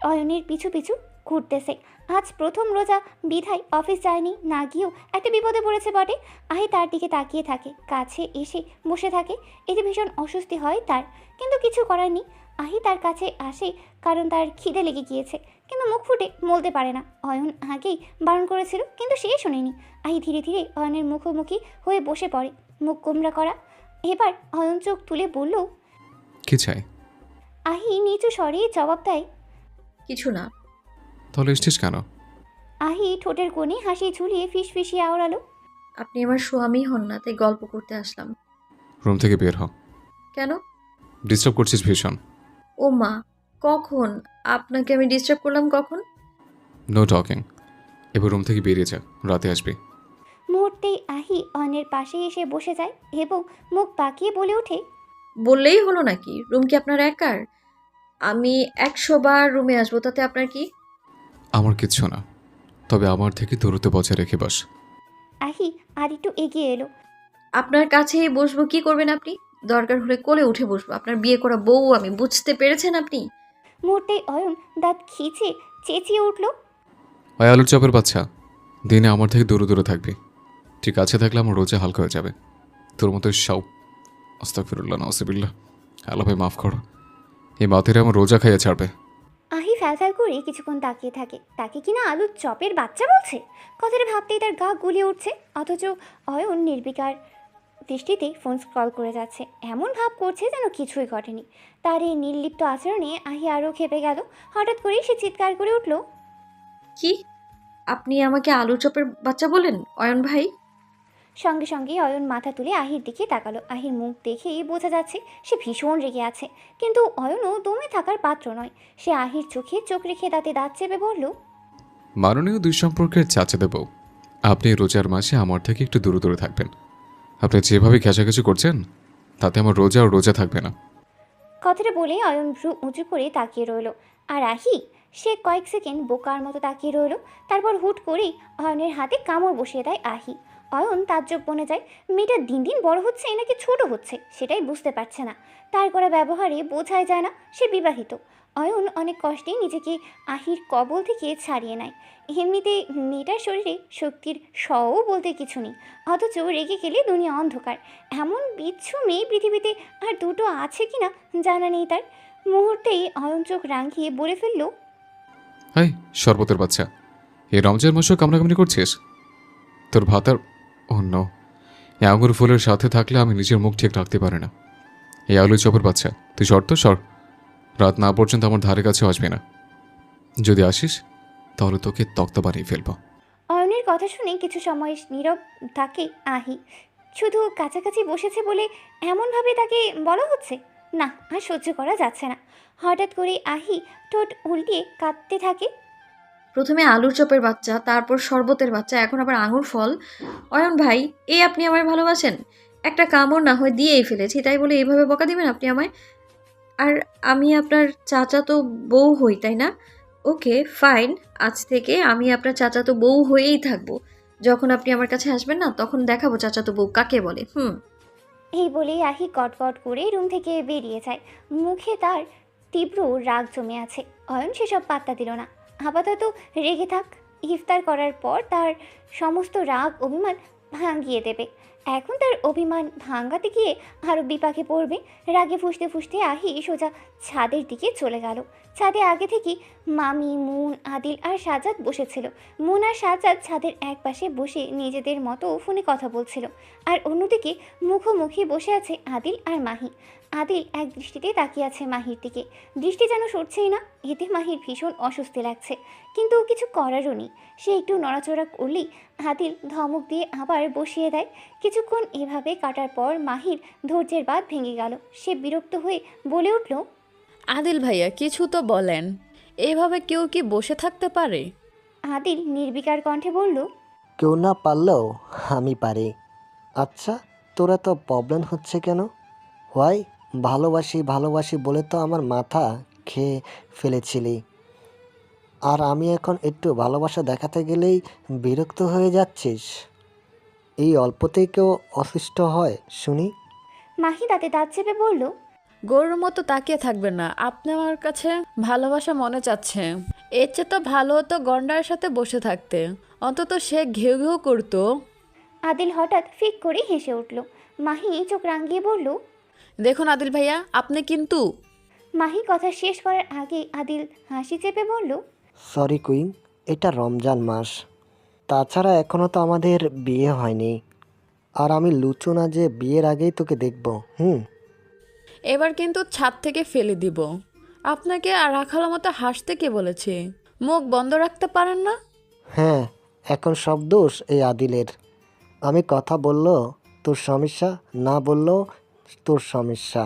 অয়নের পিছু পিছু ঘুরতেছে। আজ প্রথম রোজা বিধায় অফিস যায়নি, না গিয়েও একটা বিপদে পড়েছে বটে। আহি তার দিকে তাকিয়ে থাকে, কাছে এসে বসে থাকে। এতে ভীষণ অস্বস্তি হয় তার, কিন্তু কিছু করার নেই। আহি তার কাছে আসে কারণ তার খিদে লেগে গিয়েছে, কিন্তু মুখ ফুটে বলতে পারে না। অয়ন আগেই বারণ করেছিল, কিন্তু সে শোনেনি। আহি ধীরে ধীরে অয়নের মুখোমুখি হয়ে বসে পড়ে, মুখ গোমরা করা। এবার অয়ন চোখ তুলে বলল, কি চাই? আহি নিচু স্বরে জবাব দেয়, কিছু না। তাহলে এসছিস কেন? আহি ঠোঁটের কোণে হাসি ঝুলিয়ে ফিসফিসিয়ে আওড়ালো, আপনি আমার স্বামী হন না, তাই গল্প করতে আসলাম। রুম থেকে বের হ, কেন? ডিস্টার্ব করছিস ভীষণ। ও মা, কখন? আপনাকে আমি ডিস্টার্ব করলাম কখন? নো টকিং, এবার রুম থেকে বেরিয়ে যা, রাতে আসবি। মুহূর্তেই আহি অয়নের পাশে এসে বসে যায় এবং মুখ বাঁকিয়ে বলে ওঠে, বললেই হলো নাকি? রুম কি আপনার একার? আমি 100 বার রুমে আসবো, তাতে আপনার কি? আমার কিচ্ছু না, তবে আমার থেকে দূরত্ব বজায় রেখে বস। আহি আর একটু এগিয়ে এলো। আপনার কাছেই বসবো, কি করবেন আপনি? দরকার হলে কোলে উঠে বসবো, আপনার বিয়ে করা বউ আমি, বুঝতে পেরেছেন আপনি? মুহূর্তেই অয়ন দাঁত খিচে চেঁচিয়ে উঠল, ওই আলুর চপের বাচ্চা, দিনে আমার থেকে দূরে দূরে থাকবি। ঠিক আছে, থাকলে আমার রোজা হালকা হয়ে যাবে। তোর মতো সাউ আস্তাগফিরুল্লাহ নাউযুবিল্লাহ, আল্লাহ ভাই মাফ করো, এই মাথেরে আমার রোজা খাইয়ে ছাড়বে। আহি ফ্যালফ্যাল করে কিছুক্ষণ তাকিয়ে থাকে। তাকে কিনা আলুর চপের বাচ্চা বলছে। কথাটা ভাবতেই তার গা গুলিয়ে উঠছে। অথচ অয়ন নির্বিকার দৃষ্টিতে ফোন স্ক্রল করে যাচ্ছে, এমন ভাব করছে যেন কিছুই ঘটেনি। তার এই নির্লিপ্ত আচরণে আহি আরও খেপে গেল। হঠাৎ করেই সে চিৎকার করে উঠল, কি? আপনি আমাকে আলু চপের বাচ্চা বলেন অয়ন ভাই? সঙ্গে সঙ্গে অয়ন মাথা তুলে আহির দিকে তাকালো। আহির মুখ দেখেই বোঝা যাচ্ছে সে ভীষণ রেগে আছে, কিন্তু অয়নও দমে থাকার পাত্র নয়। সে আহির চোখে চোখ রেখে দাঁতে দাঁত চেপে বলল, মাননীয় দুই সম্পর্কের চাচাতো বউ, আপনি এই রোজার মাসে আমার থেকে একটু দূরে দূরে থাকবেন। আপনি যেভাবে খেঁচাখেচি করছেন তাতে আমার রোজা আর রোজা থাকবে না। কথাটা বলে অয়ন ভ্রু উঁচু করে তাকিয়ে রইল। আর আহি সে কয়েক সেকেন্ড বোকার মতো তাকিয়ে রইল। তারপর হুট করেই অয়নের হাতে কামড় বসিয়ে দেয় আহি। অয়ন তাজ্জব বনে যায়। মেয়েটা দিন দিন বড় হচ্ছে নাকি ছোট হচ্ছে সেটাই বুঝতে পারছে না। তার করা ব্যবহারে বোঝাই যায় না সে বিবাহিত। অয়ন অনেক কষ্টে নিজেকে আহির কবল থেকে ছাড়িয়ে নেয়। এমনিতে মেয়েটার শরীরে শক্তির শও বলতে কিছু নেই, অথচ রেগে গেলে দুনিয়া অন্ধকার। এমন বিচ্ছু মেয়ে পৃথিবীতে আর দুটো আছে কিনা জানা নেই তার। মুহূর্তেই অয়ন চোখ রাঙিয়ে বলে ফেলল, হাই শরবতের বাচ্চা, এই রমজান মাসেও কামড়াকামড়ি করছিস? তোর ভাতার অন্য এই আঙুর ফুলের সাথে থাকলে আমি নিজের মুখ ঠিক রাখতে পারি না। এই আলু চপের বাচ্চা, তুই শর্ত সর, রাত না পর্যন্ত আমার ধারে কাছে আসবি না। যদি আসিস তাহলে তোকে তক্তা বানিয়ে ফেলবো। অয়নের কথা শুনে কিছু সময় নীরব থাকে আহি। শুধু কাছাকাছি বসেছে বলে এমনভাবে তাকে বলা হচ্ছে? না, আর সহ্য করা যাচ্ছে না। হঠাৎ করে আহি ঠোঁট উল্টিয়ে কাঁদতে থাকে। প্রথমে আলুর চপের বাচ্চা, তারপর শরবতের বাচ্চা, এখন আবার আঙুর ফল। অয়ন ভাই, এই আপনি আমায় ভালোবাসেন? একটা কামড় না হয় দিয়েই ফেলেছি, তাই বলে এইভাবে বকা দিবেন আপনি আমায়? আর আমি আপনার চাচাতো বউ হই, তাই না? ওকে ফাইন, আজ থেকে আমি আপনার চাচাতো বউ হয়েই থাকবো। যখন আপনি আমার কাছে আসবেন না, তখন দেখাবো চাচাতো বউ কাকে বলে। এই বলেই আহি কটকট করে রুম থেকে বেরিয়ে যায়। মুখে তার তীব্র রাগ জমে আছে। অয়ন সেসব পাত্তা দিল না। আপাতত রেগে থাক, ইফতার করার পর তার সমস্ত রাগ অভিমান ভাঙিয়ে দেবে। এখন তার অভিমান ভাঙাতে গিয়ে আরও বিপাকে পড়বে। রাগে ফুঁসতে ফুঁসতে আহি সোজা ছাদের দিকে চলে গেল। ছাদে আগে থেকেই মামি, মুন, আদিল আর সাজাদ বসেছিল। মুন আর সাজাদ ছাদের এক পাশে বসে নিজেদের মতো ফোনে কথা বলছিল, আর অন্যদিকে মুখোমুখি বসে আছে আদিল আর মাহি। আদিল এক দৃষ্টিতে তাকিয়ে আছে মাহির দিকে, দৃষ্টি যেন সরছেই না। এতে মাহির ভীষণ অস্বস্তি লাগছে, কিন্তু কিছু করারও নেই। সে একটু নড়াচড়া করলেই আদিল ধমক দিয়ে আবার বসিয়ে দেয়। কিছুক্ষণ এভাবে কাটার পর মাহির ধৈর্যের বাঁধ ভেঙে গেল। সে বিরক্ত হয়ে বলে উঠল, আদিল ভাইয়া কিছু তো বলেন, এভাবে কেউ কি বসে থাকতে পারে? আদিল নির্বিকার কণ্ঠে বলল, কেউ না পারলেও আমি পারি। আচ্ছা, তোরা তো প্রবলেম হচ্ছে কেন? হোয়াই? ভালোবাসি ভালোবাসি বলে তো আমার মাথা খেয়ে ফেলেছিলি, আর আমি এখন একটু ভালোবাসা দেখাতে গেলেই বিরক্ত হয়ে যাচ্ছিস। এই অল্পতেই কেউ অসুস্থ হয় শুনি? মাহি দাঁতে দাঁত চেপে বলল, গরুর মতো তাকিয়ে থাকবেন না। আপনি আমার কাছে ভালোবাসা মনে চাচ্ছে, এর চেয়ে তো ভালো হতো গন্ডার সাথে বসে থাকতে, অন্তত সে ঘেউ ঘেউ করতো। আদিল হঠাৎ ফিক করে হেসে উঠল। মাহি চোখ রাঙিয়ে বলল, দেখুন আদিল ভাইয়া, আপনি কিন্তু। মাহি কথা শেষ করার আগে আদিল হাসি চেপে বলল, সরি কুইন, এটা রমজান মাস, তাছাড়া এখনও তো আমাদের বিয়ে হয়নি। আর আমি লুচো না যে বিয়ের আগেই তোকে দেখব। এবার কিন্তু ছাদ থেকে ফেলে দিব। আপনাকে আর রাখার মতো হাসতে কে বলেছে? মুখ বন্ধ রাখতে পারেন না? হ্যাঁ, এখন সব দোষ এই আদিলের। আমি কথা বললো তোর সমস্যা, না বললেও তোর সমস্যা।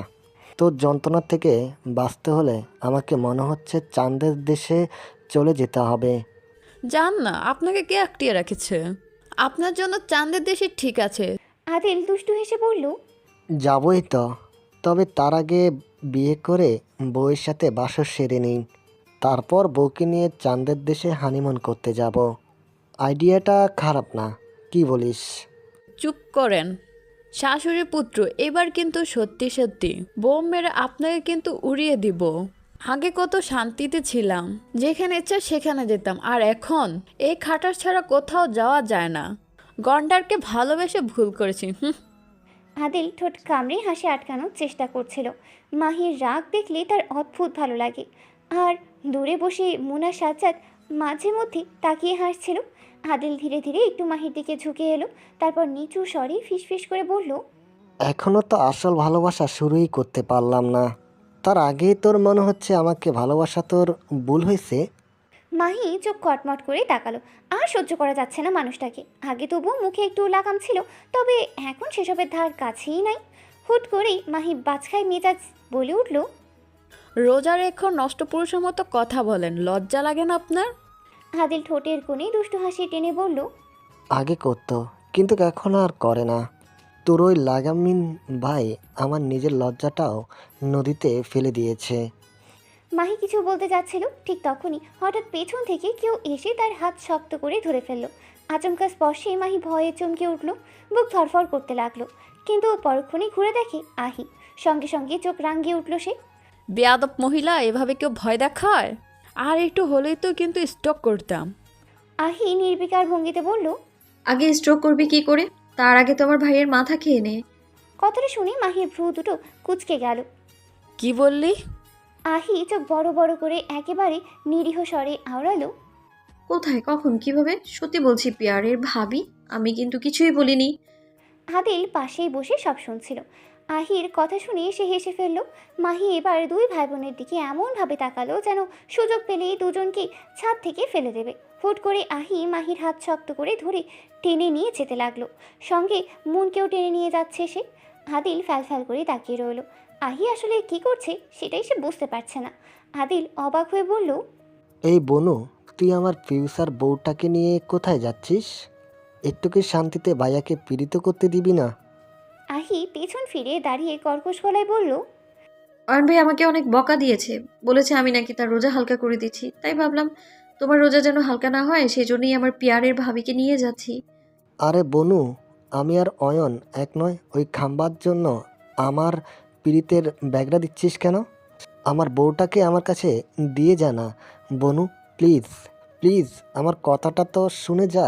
তোর যন্ত্রণা থেকে বাঁচতে হলে আমাকে মনে হচ্ছে চাঁদের দেশে চলে যেতে হবে। যান না, আপনাকে কে আটকিয়ে রেখেছে? আপনার জন্য চাঁদের দেশে ঠিক আছে। আদিল দুষ্টু হেসে বলল, যাবই তো, তবে তার আগে বিয়ে করে বউয়ের সাথে বাসর সেরে নিই, তারপর বউকে নিয়ে চাঁদের দেশে হানিমুন করতে যাব। আইডিয়াটা খারাপ না, কি বলিস? চুপ করেন শাশুড়ি পুত্র, এবার কিন্তু সত্যি সত্যি বোম মেরে আপনাকে কিন্তু উড়িয়ে দিব। আগে কত শান্তিতে ছিলাম, যেখানে ইচ্ছা সেখানে যেতাম, আর এখন এই খাটার ছাড়া কোথাও যাওয়া যায় না। গন্ডারকে ভালোবেসে ভুল করেছি। আদিল ঠোঁট কামড়ে হাসি আটকানোর চেষ্টা করছিল। মাহির রাগ দেখলে তার অদ্ভুত ভালো লাগে। আর দূরে বসে মুনা সাজ্জাদ মাঝে মধ্যে তাকিয়ে হাসছিল। আদিল ধীরে ধীরে একটু মাহির দিকে ঝুঁকে এলো, তারপর নিচু স্বরে ফিসফিস করে বলল, এখনও তো আসল ভালোবাসা শুরুই করতে পারলাম না, তার আগেই তোর মনে হচ্ছে আমাকে ভালোবাসা তোর ভুল হয়েছে? মাহি চোখ কটমট করে তাকালো। আর সহ্য করা যাচ্ছে না মানুষটাকে। আগে তবু মুখে একটু লাগাম ছিল, তবে এখন সেসবের ধার কাছেই নাই। হুট করেই মাহি বাজখায় মেজাজ বলে উঠল, রোজা রেখো নষ্ট পুরুষের মতো কথা বলেন, লজ্জা লাগে না আপনার? আদিল ঠোঁটের কোণে দুষ্টু হাসি টেনে বলল, আগে করতো, কিন্তু এখন আর করে না। তোর ওই লাগামিন ভাই আমার নিজের লজ্জাটাও নদীতে ফেলে দিয়েছে। মাহি কিছু বলতে যাচ্ছিল, ঠিক তখনই হঠাৎ পেছন থেকে কেউ এসে তার হাত শক্ত করে ধরে ফেলল। আচমকা স্পর্শে মাহি ভয়ে চমকে উঠল, বুক ধরফর করতে লাগলো। কিন্তু পরক্ষণেই ঘুরে দেখে আহি। সঙ্গে সঙ্গে চোখ রাঙিয়ে উঠল সে। বেয়াদব মহিলা, এভাবে কেউ ভয় দেখায়? আর একটু হলেই তো কিন্তু স্টক করতাম। আহি নির্বিকার ভঙ্গিতে বলল, আগে স্ট্রোক করবি কি করে? তার আগে তো আমার ভাইয়ের মাথা খেয়ে নে। কথাটা শুনে মাহির ভ্রু দুটো কুঁচকে গেল। কি বললি? আহি চোখ বড় বড় করে একেবারে নিরীহ স্বরে আওড়ালো, কোথায়, কখন, কিভাবে? সত্যি বলছি পিয়ারের ভাবি, আমি কিন্তু কিছুই বলিনি। আদিল পাশেই বসে সব শুনছিল। আহির কথা শুনে সে হেসে ফেলল। মাহি এবার দুই ভাই বোনের দিকে এমনভাবে তাকালো যেন সুযোগ পেলেই দুজনকে ছাদ থেকে ফেলে দেবে। হুট করে আহি মাহির হাত শক্ত করে ধরে টেনে নিয়ে যেতে লাগলো। সঙ্গে মনকেও টেনে নিয়ে যাচ্ছে সে। আদিল ফ্যাল করে তাকিয়ে রইল। আহি আসলে কি করছে সেটাই সে বুঝতে পারছে না। আদিল অবাক হয়ে বলল, এই বনু, তুই আমার ফিউচার বউটাকে নিয়ে কোথায় যাচ্ছিস? একটু কি শান্তিতে ভাইয়াকে পীড়িত করতে দিবি না? আহি পেছন ফিরে দাঁড়িয়ে কর্কশ গলায় বলল, অয়ন ভাই আমাকে অনেক বকা দিয়েছে, বলেছে আমি নাকি তার রোজা হালকা করে দিচ্ছি, তাই ভাবলাম তোমার রোজা যেন হালকা না হয় সেজন্যই আমার পিয়ারের ভাবিকে নিয়ে যাচ্ছি। আরে বনু, আমি আর অয়ন এক নয়? ওই খাম্বার জন্য আমার পীড়িতের ব্যাগটা দিচ্ছিস কেন? আমার বউটাকে আমার কাছে দিয়ে যা না বনু, প্লিজ প্লিজ, আমার কথাটা তো শুনে যা।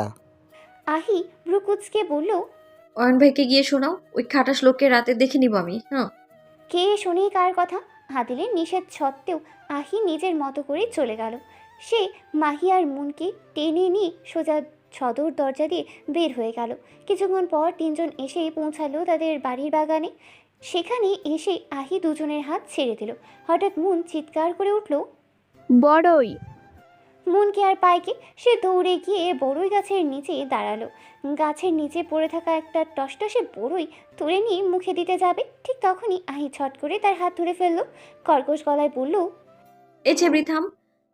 আহি ব্রুকুচকে বলল, অয়ন ভাইকে গিয়ে শোনাও, ওই খাটাস লোককে রাতে দেখে নিব আমি। হ্যাঁ, কে শুনি কার কথা? আদিলের নিষেধ সত্ত্বেও আহি নিজের মতো করে চলে গেল। সে মাহি আর মুনকে টেনে নিয়ে সোজা সদর দরজা দিয়ে বের হয়ে গেল। কিছুক্ষণ পর তিনজন এসে পৌঁছালো তাদের বাড়ির বাগানে। সেখানে এসে আহি দুজনের হাত ছেড়ে দিল। হঠাৎ মুন চিৎকার করে উঠল, বড়ই। মনকে আর পায়কে। সে দৌড়ে গিয়ে বড়ই গাছের নিচে দাঁড়ালো। গাছের নিচে পড়ে থাকা একটা টসটসে বড়ই তুলে নিয়ে মুখে দিতে যাবে, ঠিক তখনই আহি ছট করে তার হাত ধরে ফেললো। কর্কশ গলায় বলল, এই ছেবড়ি থাম।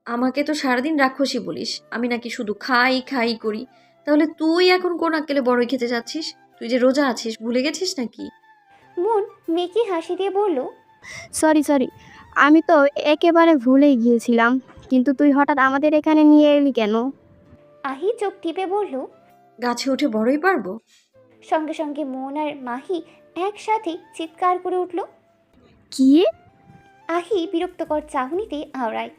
আমাকে তো সারাদিন রাক্ষসী বলিস, আমি নাকি শুধু খাই খাই করি। তাহলে তুই এখন কোন আক্কেলে বড়ই খেতে যাচ্ছিস? তুই যে রোজা আছিস, ভুলে গেছিস নাকি? মন মেকি হাসি দিয়ে বলল, সরি সরি, আমি তো একেবারে ভুলেই গিয়েছিলাম। কিন্তু তুই হঠাৎ আমাদের এখানে নিয়ে এলি কেন? আহি চোখ টিপে বলল। গাছে উঠে বড়ই পারবো? সঙ্গে সঙ্গে মন আর মাহি একসাথে চিৎকার করে উঠল। কি? আহি বিরক্তকর চাহনিতে আওড়ায়।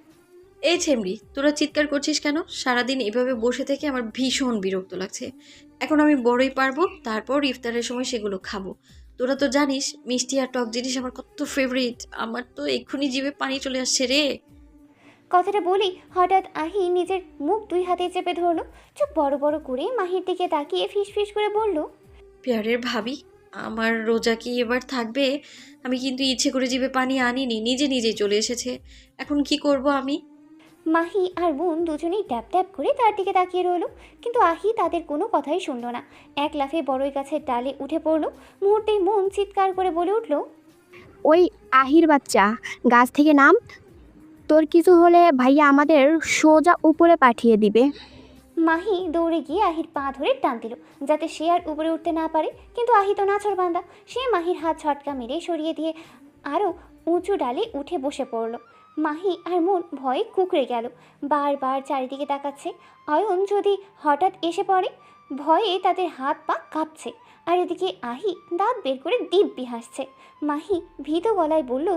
এই ছেমড়ি, তোরা চিৎকার করছিস কেন? সারাদিন এভাবে বসে থেকে আমার ভীষণ বিরক্ত লাগছে। এখন আমি বড়ই পারবো, তারপর ইফতারের সময় সেগুলো খাবো। তোরা তো জানিস মিষ্টি আর টক জিনিস আমার কত ফেভারিট। আমার তো এক্ষুনি জিভে পানি চলে আসছে রে। কথাটা বলেই হঠাৎ আহি নিজের মুখ দুই হাতে চেপে ধরলো। চোখ বড় বড় করে মাহির দিকে তাকিয়ে ফিস করে বলল, পেয়ারের ভাবি, আমার রোজা কি এবার থাকবে? আমি কিন্তু ইচ্ছে করে জিভে পানি আনিনি, নিজে নিজেই চলে এসেছে। এখন কি করব আমি? মাহি আর বোন দুজনেই ট্যাপ ট্যাপ করে তার দিকে তাকিয়ে রইল। কিন্তু আহি তাদের কোনো কথাই শুনল না। এক লাফে বড়ই গাছের ডালে উঠে পড়ল। মুহূর্তেই মন চিৎকার করে বলে উঠল, ওই আহির বাচ্চা, গাছ থেকে নাম। তোর কিছু হলে ভাইয়া আমাদের সোজা উপরে পাঠিয়ে দিবে। মাহি দৌড়ে গিয়ে আহির পা ধরে টান দিল যাতে সে আর উপরে উঠতে না পারে। কিন্তু আহি তো নাছোড়বান্দা, সে মাহির হাত ঝটকা মেরে সরিয়ে দিয়ে আরও উঁচু ডালে উঠে বসে পড়ল। মাহি আর মন ভয়ে কুঁকড়ে গেল। বারবার চারিদিকে তাকাচ্ছে, অয়ন যদি হঠাৎ এসে পড়ে। ভয়ে তাদের হাত পা কাঁপছে। আর এদিকে আহি দাঁত বের করে দিব্যি হাসছে। মাহি ভীত গলায় বলল,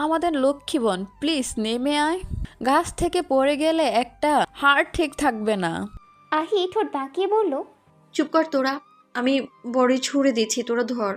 আমাদের লক্ষ্মী বোন, প্লিজ নেমে আয়। গাছ থেকে পড়ে গেলে একটা হাড় ঠিক থাকবে না। আহি ঠোঁট বাঁকিয়ে বলল, চুপ কর তোরা, আমি বড়ই ছুঁড়ে দিচ্ছি, তোরা ধর।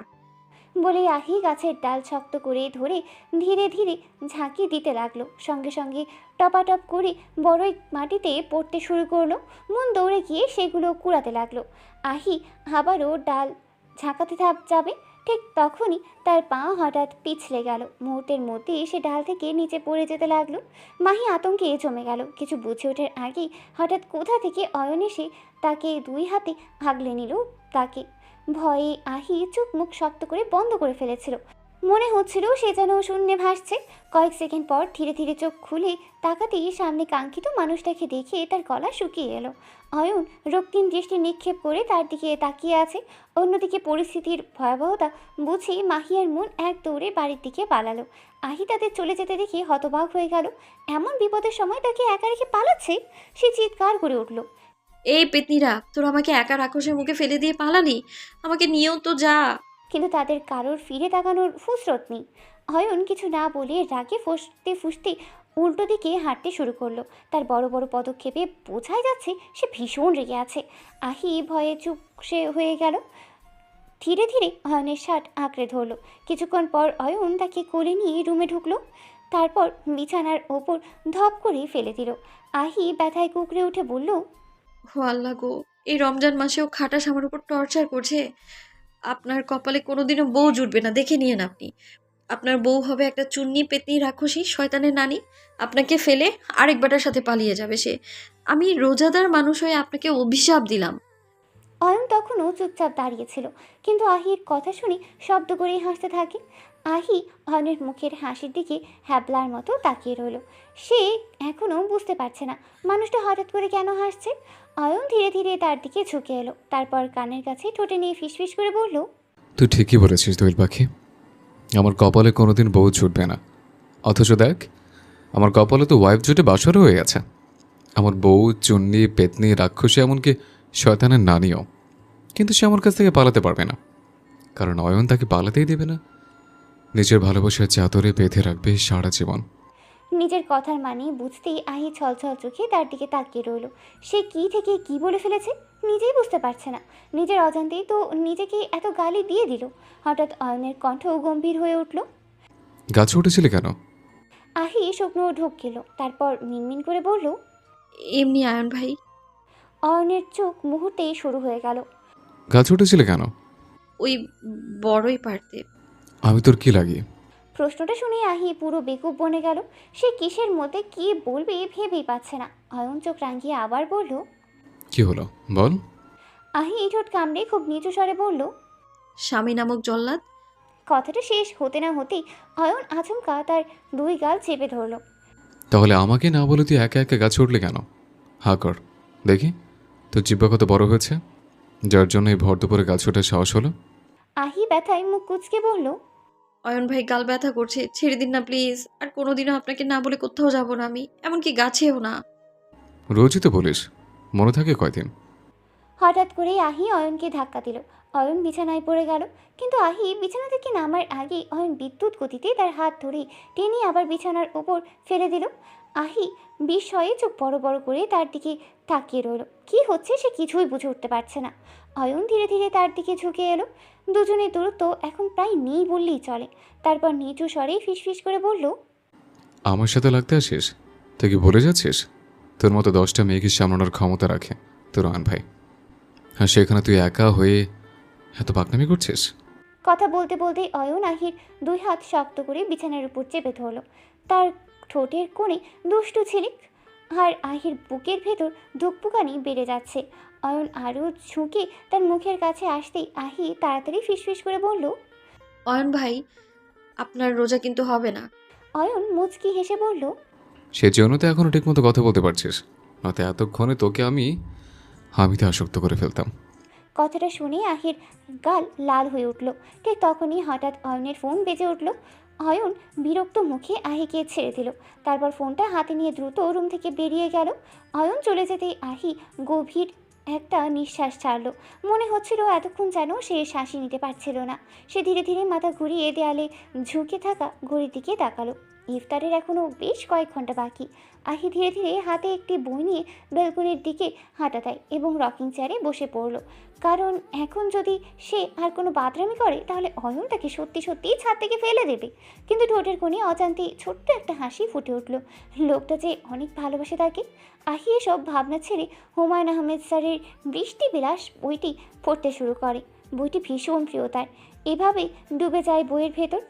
বলে আহি গাছের ডাল শক্ত করে ধরে ধীরে ধীরে ঝাঁকি দিতে লাগলো। সঙ্গে সঙ্গে টপাটপ করে বড়ই মাটিতে পড়তে শুরু করলো। মন দৌড়ে গিয়ে সেগুলো কুড়াতে লাগলো। আহি আবারও ডাল ঝাঁকাতে যাবে, ঠিক তখনই তার পা হঠাৎ পিছলে গেল। মুহূর্তের মধ্যে সে ডাল থেকে নিচে পড়ে যেতে লাগলো। মাহি আতঙ্কে জমে গেল। কিছু বুঝে ওঠার আগেই হঠাৎ কোথা থেকে অয়ন এসে তাকে দুই হাতে আগলে নিল। তাকে ভয়ে আহি চোখ মুখ শক্ত করে বন্ধ করে ফেলেছিল। মনে হচ্ছিল সে যেন শূন্যে ভাসছে। কয়েক সেকেন্ড পর ধীরে ধীরে চোখ খুলে তাকাতেই সামনে কাঙ্ক্ষিত মানুষটাকে দেখে তার গলা শুকিয়ে এলো। অয়ন রক্তিম দৃষ্টি নিক্ষেপ করে তার দিকে তাকিয়ে আছে। অন্যদিকে পরিস্থিতির ভয়াবহতা বুঝে মাহি আর মন এক দৌড়ে বাড়ির দিকে পালালো। আহি তাদের চলে যেতে দেখে হতবাক হয়ে গেল। এমন বিপদের সময় তাকে একা রেখে পালাচ্ছে। সে চিৎকার করে উঠল, এই পেতনিরা, তোরা আমাকে একা রাক্ষসের মুখে ফেলে দিয়ে পালালি? আমাকে নিয়েও তো যা। কিন্তু তাদের কারোর ফিরে তাকানোর ফুসরত নেই। অয়ন কিছু না বলে রাগে ফুসতে ফুসতে উল্টো দিকে হাঁটতে শুরু করলো। তার বড় বড় পদক্ষেপে বোঝাই যাচ্ছে সে ভীষণ রেগে আছে। আহি ভয়ে চুপ সে হয়ে গেল। ধীরে ধীরে অয়নের শার্ট আঁকড়ে ধরলো। কিছুক্ষণ পর অয়ন তাকে কোলে নিয়ে রুমে ঢুকলো। তারপর বিছানার ওপর ধপ করে ফেলে দিল। আহি ব্যথায় কুঁকড়ে উঠে বলল, ও আল্লাহ গো, এই রমজান মাসেও খাটাস আমার উপর টর্চার করছে। আপনার কপালে কোনোদিনও বউ জুটবে না, দেখে নিয়েন আপনি। আপনার বউ হবে একটা চুন্নি পেতনি রাক্ষসী শয়তানের নানি। আপনাকে ফেলে আরেক বেটার সাথে পালিয়ে যাবে সে। আমি রোজাদার মানুষ হয়ে আপনাকে অভিশাপ দিলাম। অয়ন তখনও চুপচাপ দাঁড়িয়েছিল, কিন্তু আহির কথা শুনে শব্দ করেই হাসতে থাকে। আহি অয়নের মুখের হাসির দিকে হ্যাবলার মতো তাকিয়ে রইল। সে এখনও বুঝতে পারছে না মানুষটা হঠাৎ করে কেন হাসছে। অয়ন ধীরে ধীরে তার দিকে ঝুঁকে এলো, তারপর কানের কাছে ঠোঁটে নিয়ে ফিসফিস করে বলল, তুই ঠিকই বলেছিস দোয়েল পাখি, আমার কপালে কোনোদিন বউ ছুটবে না। অথচ দেখ, আমার কপালে তো ওয়াইফ জুটে বাসরও হয়ে গেছে। আমার বউ চুন্নি পেতনি রাক্ষসী এমনকি শয়তানের নানিও, কিন্তু সে আমার কাছ থেকে পালাতে পারবে না, কারণ অয়ন তাকে পালাতেই দেবে না। নিজের ভালোবাসার চাদরে বেঁধে রাখবে সারা জীবন। নিজের কথার মানে বুঝতেই আহি ছলছল চোখে তার দিকে তাকিয়ে রইল। সে কি থেকে কি বলে ফেলেছে নিজেই বুঝতে পারছে না। নিজের অজান্তেই তো নিজেকে এত গালি দিয়ে দিল। হঠাৎ অয়নের কণ্ঠ গম্ভীর হয়ে উঠল। গাছে উঠেছিলে কেন? আহি শুকনো ঢোক গেল, তারপর মিনমিন করে বলল, এমনি আয়ন ভাই। অয়নের চোখ মুহূর্তেই শুরু হয়ে গেল। গাছে উঠেছিলে কেন? ওই বড়ই পারতে। আমি তোর কি লাগি? প্রশ্নটা শুনে আহি পুরো বেকুব বনে গেল। সে কিসের মধ্যে কি বলবে ভেবেই পাচ্ছে না। অয়ন চোখ রাঙিয়ে আবার বলল, কি হলো বল। আহি ঠোঁট কামড়ে খুব নিচু স্বরে বলল, স্বামী নামক জল্লাদ। কথাটা শেষ হতে না হতেই অয়ন আচমকা তার দুই গাল চেপে ধরল। তাহলে আমাকে না বলে তুই একা একা গাছে উঠলে কেন? হা কর দেখি, তোর জিব্বা কত বড় হয়েছে, যার জন্য এই ভর দুপুরে গাছে ওঠার সাহস হলো। আহি ব্যথায় মুখ কুচকে বলল, অয়ন ভাই গাল ব্যথা করছে, ছেড়ে দিন না প্লিজ। আর কোনোদিনও আপনাকে না বলে কোথাও যাব না আমি, এমনকি গাছেও না। রোজই তো বলিস, মনে থাকে কয়দিন? হঠাৎ করেই আহি অয়নকে ধাক্কা দিল। অয়ন বিছানায় পড়ে গেল, কিন্তু আহি বিছানা থেকে নামার আগেই অয়ন বিদ্যুৎ গতিতে তার হাত ধরে টেনে আবার বিছানার ওপর ফেলে দিল। আহি বিস্ময়ে চোখ বড় বড় করে তার দিকে তাকিয়ে রইল। কি হচ্ছে সে কিছুই বুঝে উঠতে পারছে না। অয়ন ধীরে ধীরে তার দিকে ঝুঁকে এলো। দুজনের দূরত্ব এখন প্রায় নেই বললেই চলে। তারপর নিচু স্বরে ফিসফিস করে বলল, আমার সাথে লাগতে আসিস? তুই কি ভুলে যাচ্ছিস তোর মতো 10টা মেয়েকে সামলানোর ক্ষমতা রাখে তোর আন ভাই, আর সেখানে তুই একা হয়ে এত পাকনামি করছিস? কথা বলতে বলতে অয়ন আহির দুই হাত শক্ত করে বিছানার উপর চেপে ধরল। তার ঠোঁটের কোণে দুষ্টু ছিলিক, আর আহির বুকের ভেতর ধুকপুকানি বেড়ে যাচ্ছে। অয়ন আরও ঝুঁকে তার মুখের কাছে আসতেই আহি তাড়াতাড়ি ফিসফিস করে বলল, অয়ন ভাই, আপনার রোজা কিন্তু হবে না। অয়ন মুচকি হেসে বলল, সেজন্য তো এখনও ঠিকমতো কথা বলতে পারছিস, নয়তো এতক্ষণে তোকে আমি হামিতে আসক্ত করে ফেলতাম। কথাটা শুনে আহির গাল লাল হয়ে উঠল। ঠিক তখনই হঠাৎ অয়নের ফোন বেজে উঠল। অয়ন বিরক্ত মুখে আহিকে ছেড়ে দিল, তারপর ফোনটা হাতে নিয়ে দ্রুত রুম থেকে বেরিয়ে গেল। অয়ন চলে যেতেই আহি গভীর একটা নিঃশ্বাস ছাড়ল। মনে হচ্ছিল এতক্ষণ যেন সে শ্বাসই নিতে পারছিল না। সে ধীরে ধীরে মাথা ঘুরিয়ে দেয়ালে ঝুঁকে থাকা ঘড়ির দিকে তাকালো। ইফতারের এখনও বেশ কয়েক ঘন্টা বাকি। আহি ধীরে ধীরে হাতে একটি বই নিয়ে ব্যালকনির দিকে হাঁটা দেয় এবং রকিং চেয়ারে বসে পড়ল। কারণ এখন যদি সে আর কোনো বাদরামি করে তাহলে অয়ন তাকে সত্যি সত্যিই ছাদ থেকে ফেলে দেবে। কিন্তু ঠোঁটের কোণে অজান্তে ছোট্ট একটা হাসি ফুটে উঠল। লোকটা যে অনেক ভালোবাসে তাকে। আহি এসব ভাবনা ছেড়ে হুমায়ুন আহমেদ স্যারের বৃষ্টি বিলাস বইটি পড়তে শুরু করে। বইটি ভীষণ প্রিয় তার। এভাবে ডুবে যায় বইয়ের ভেতর।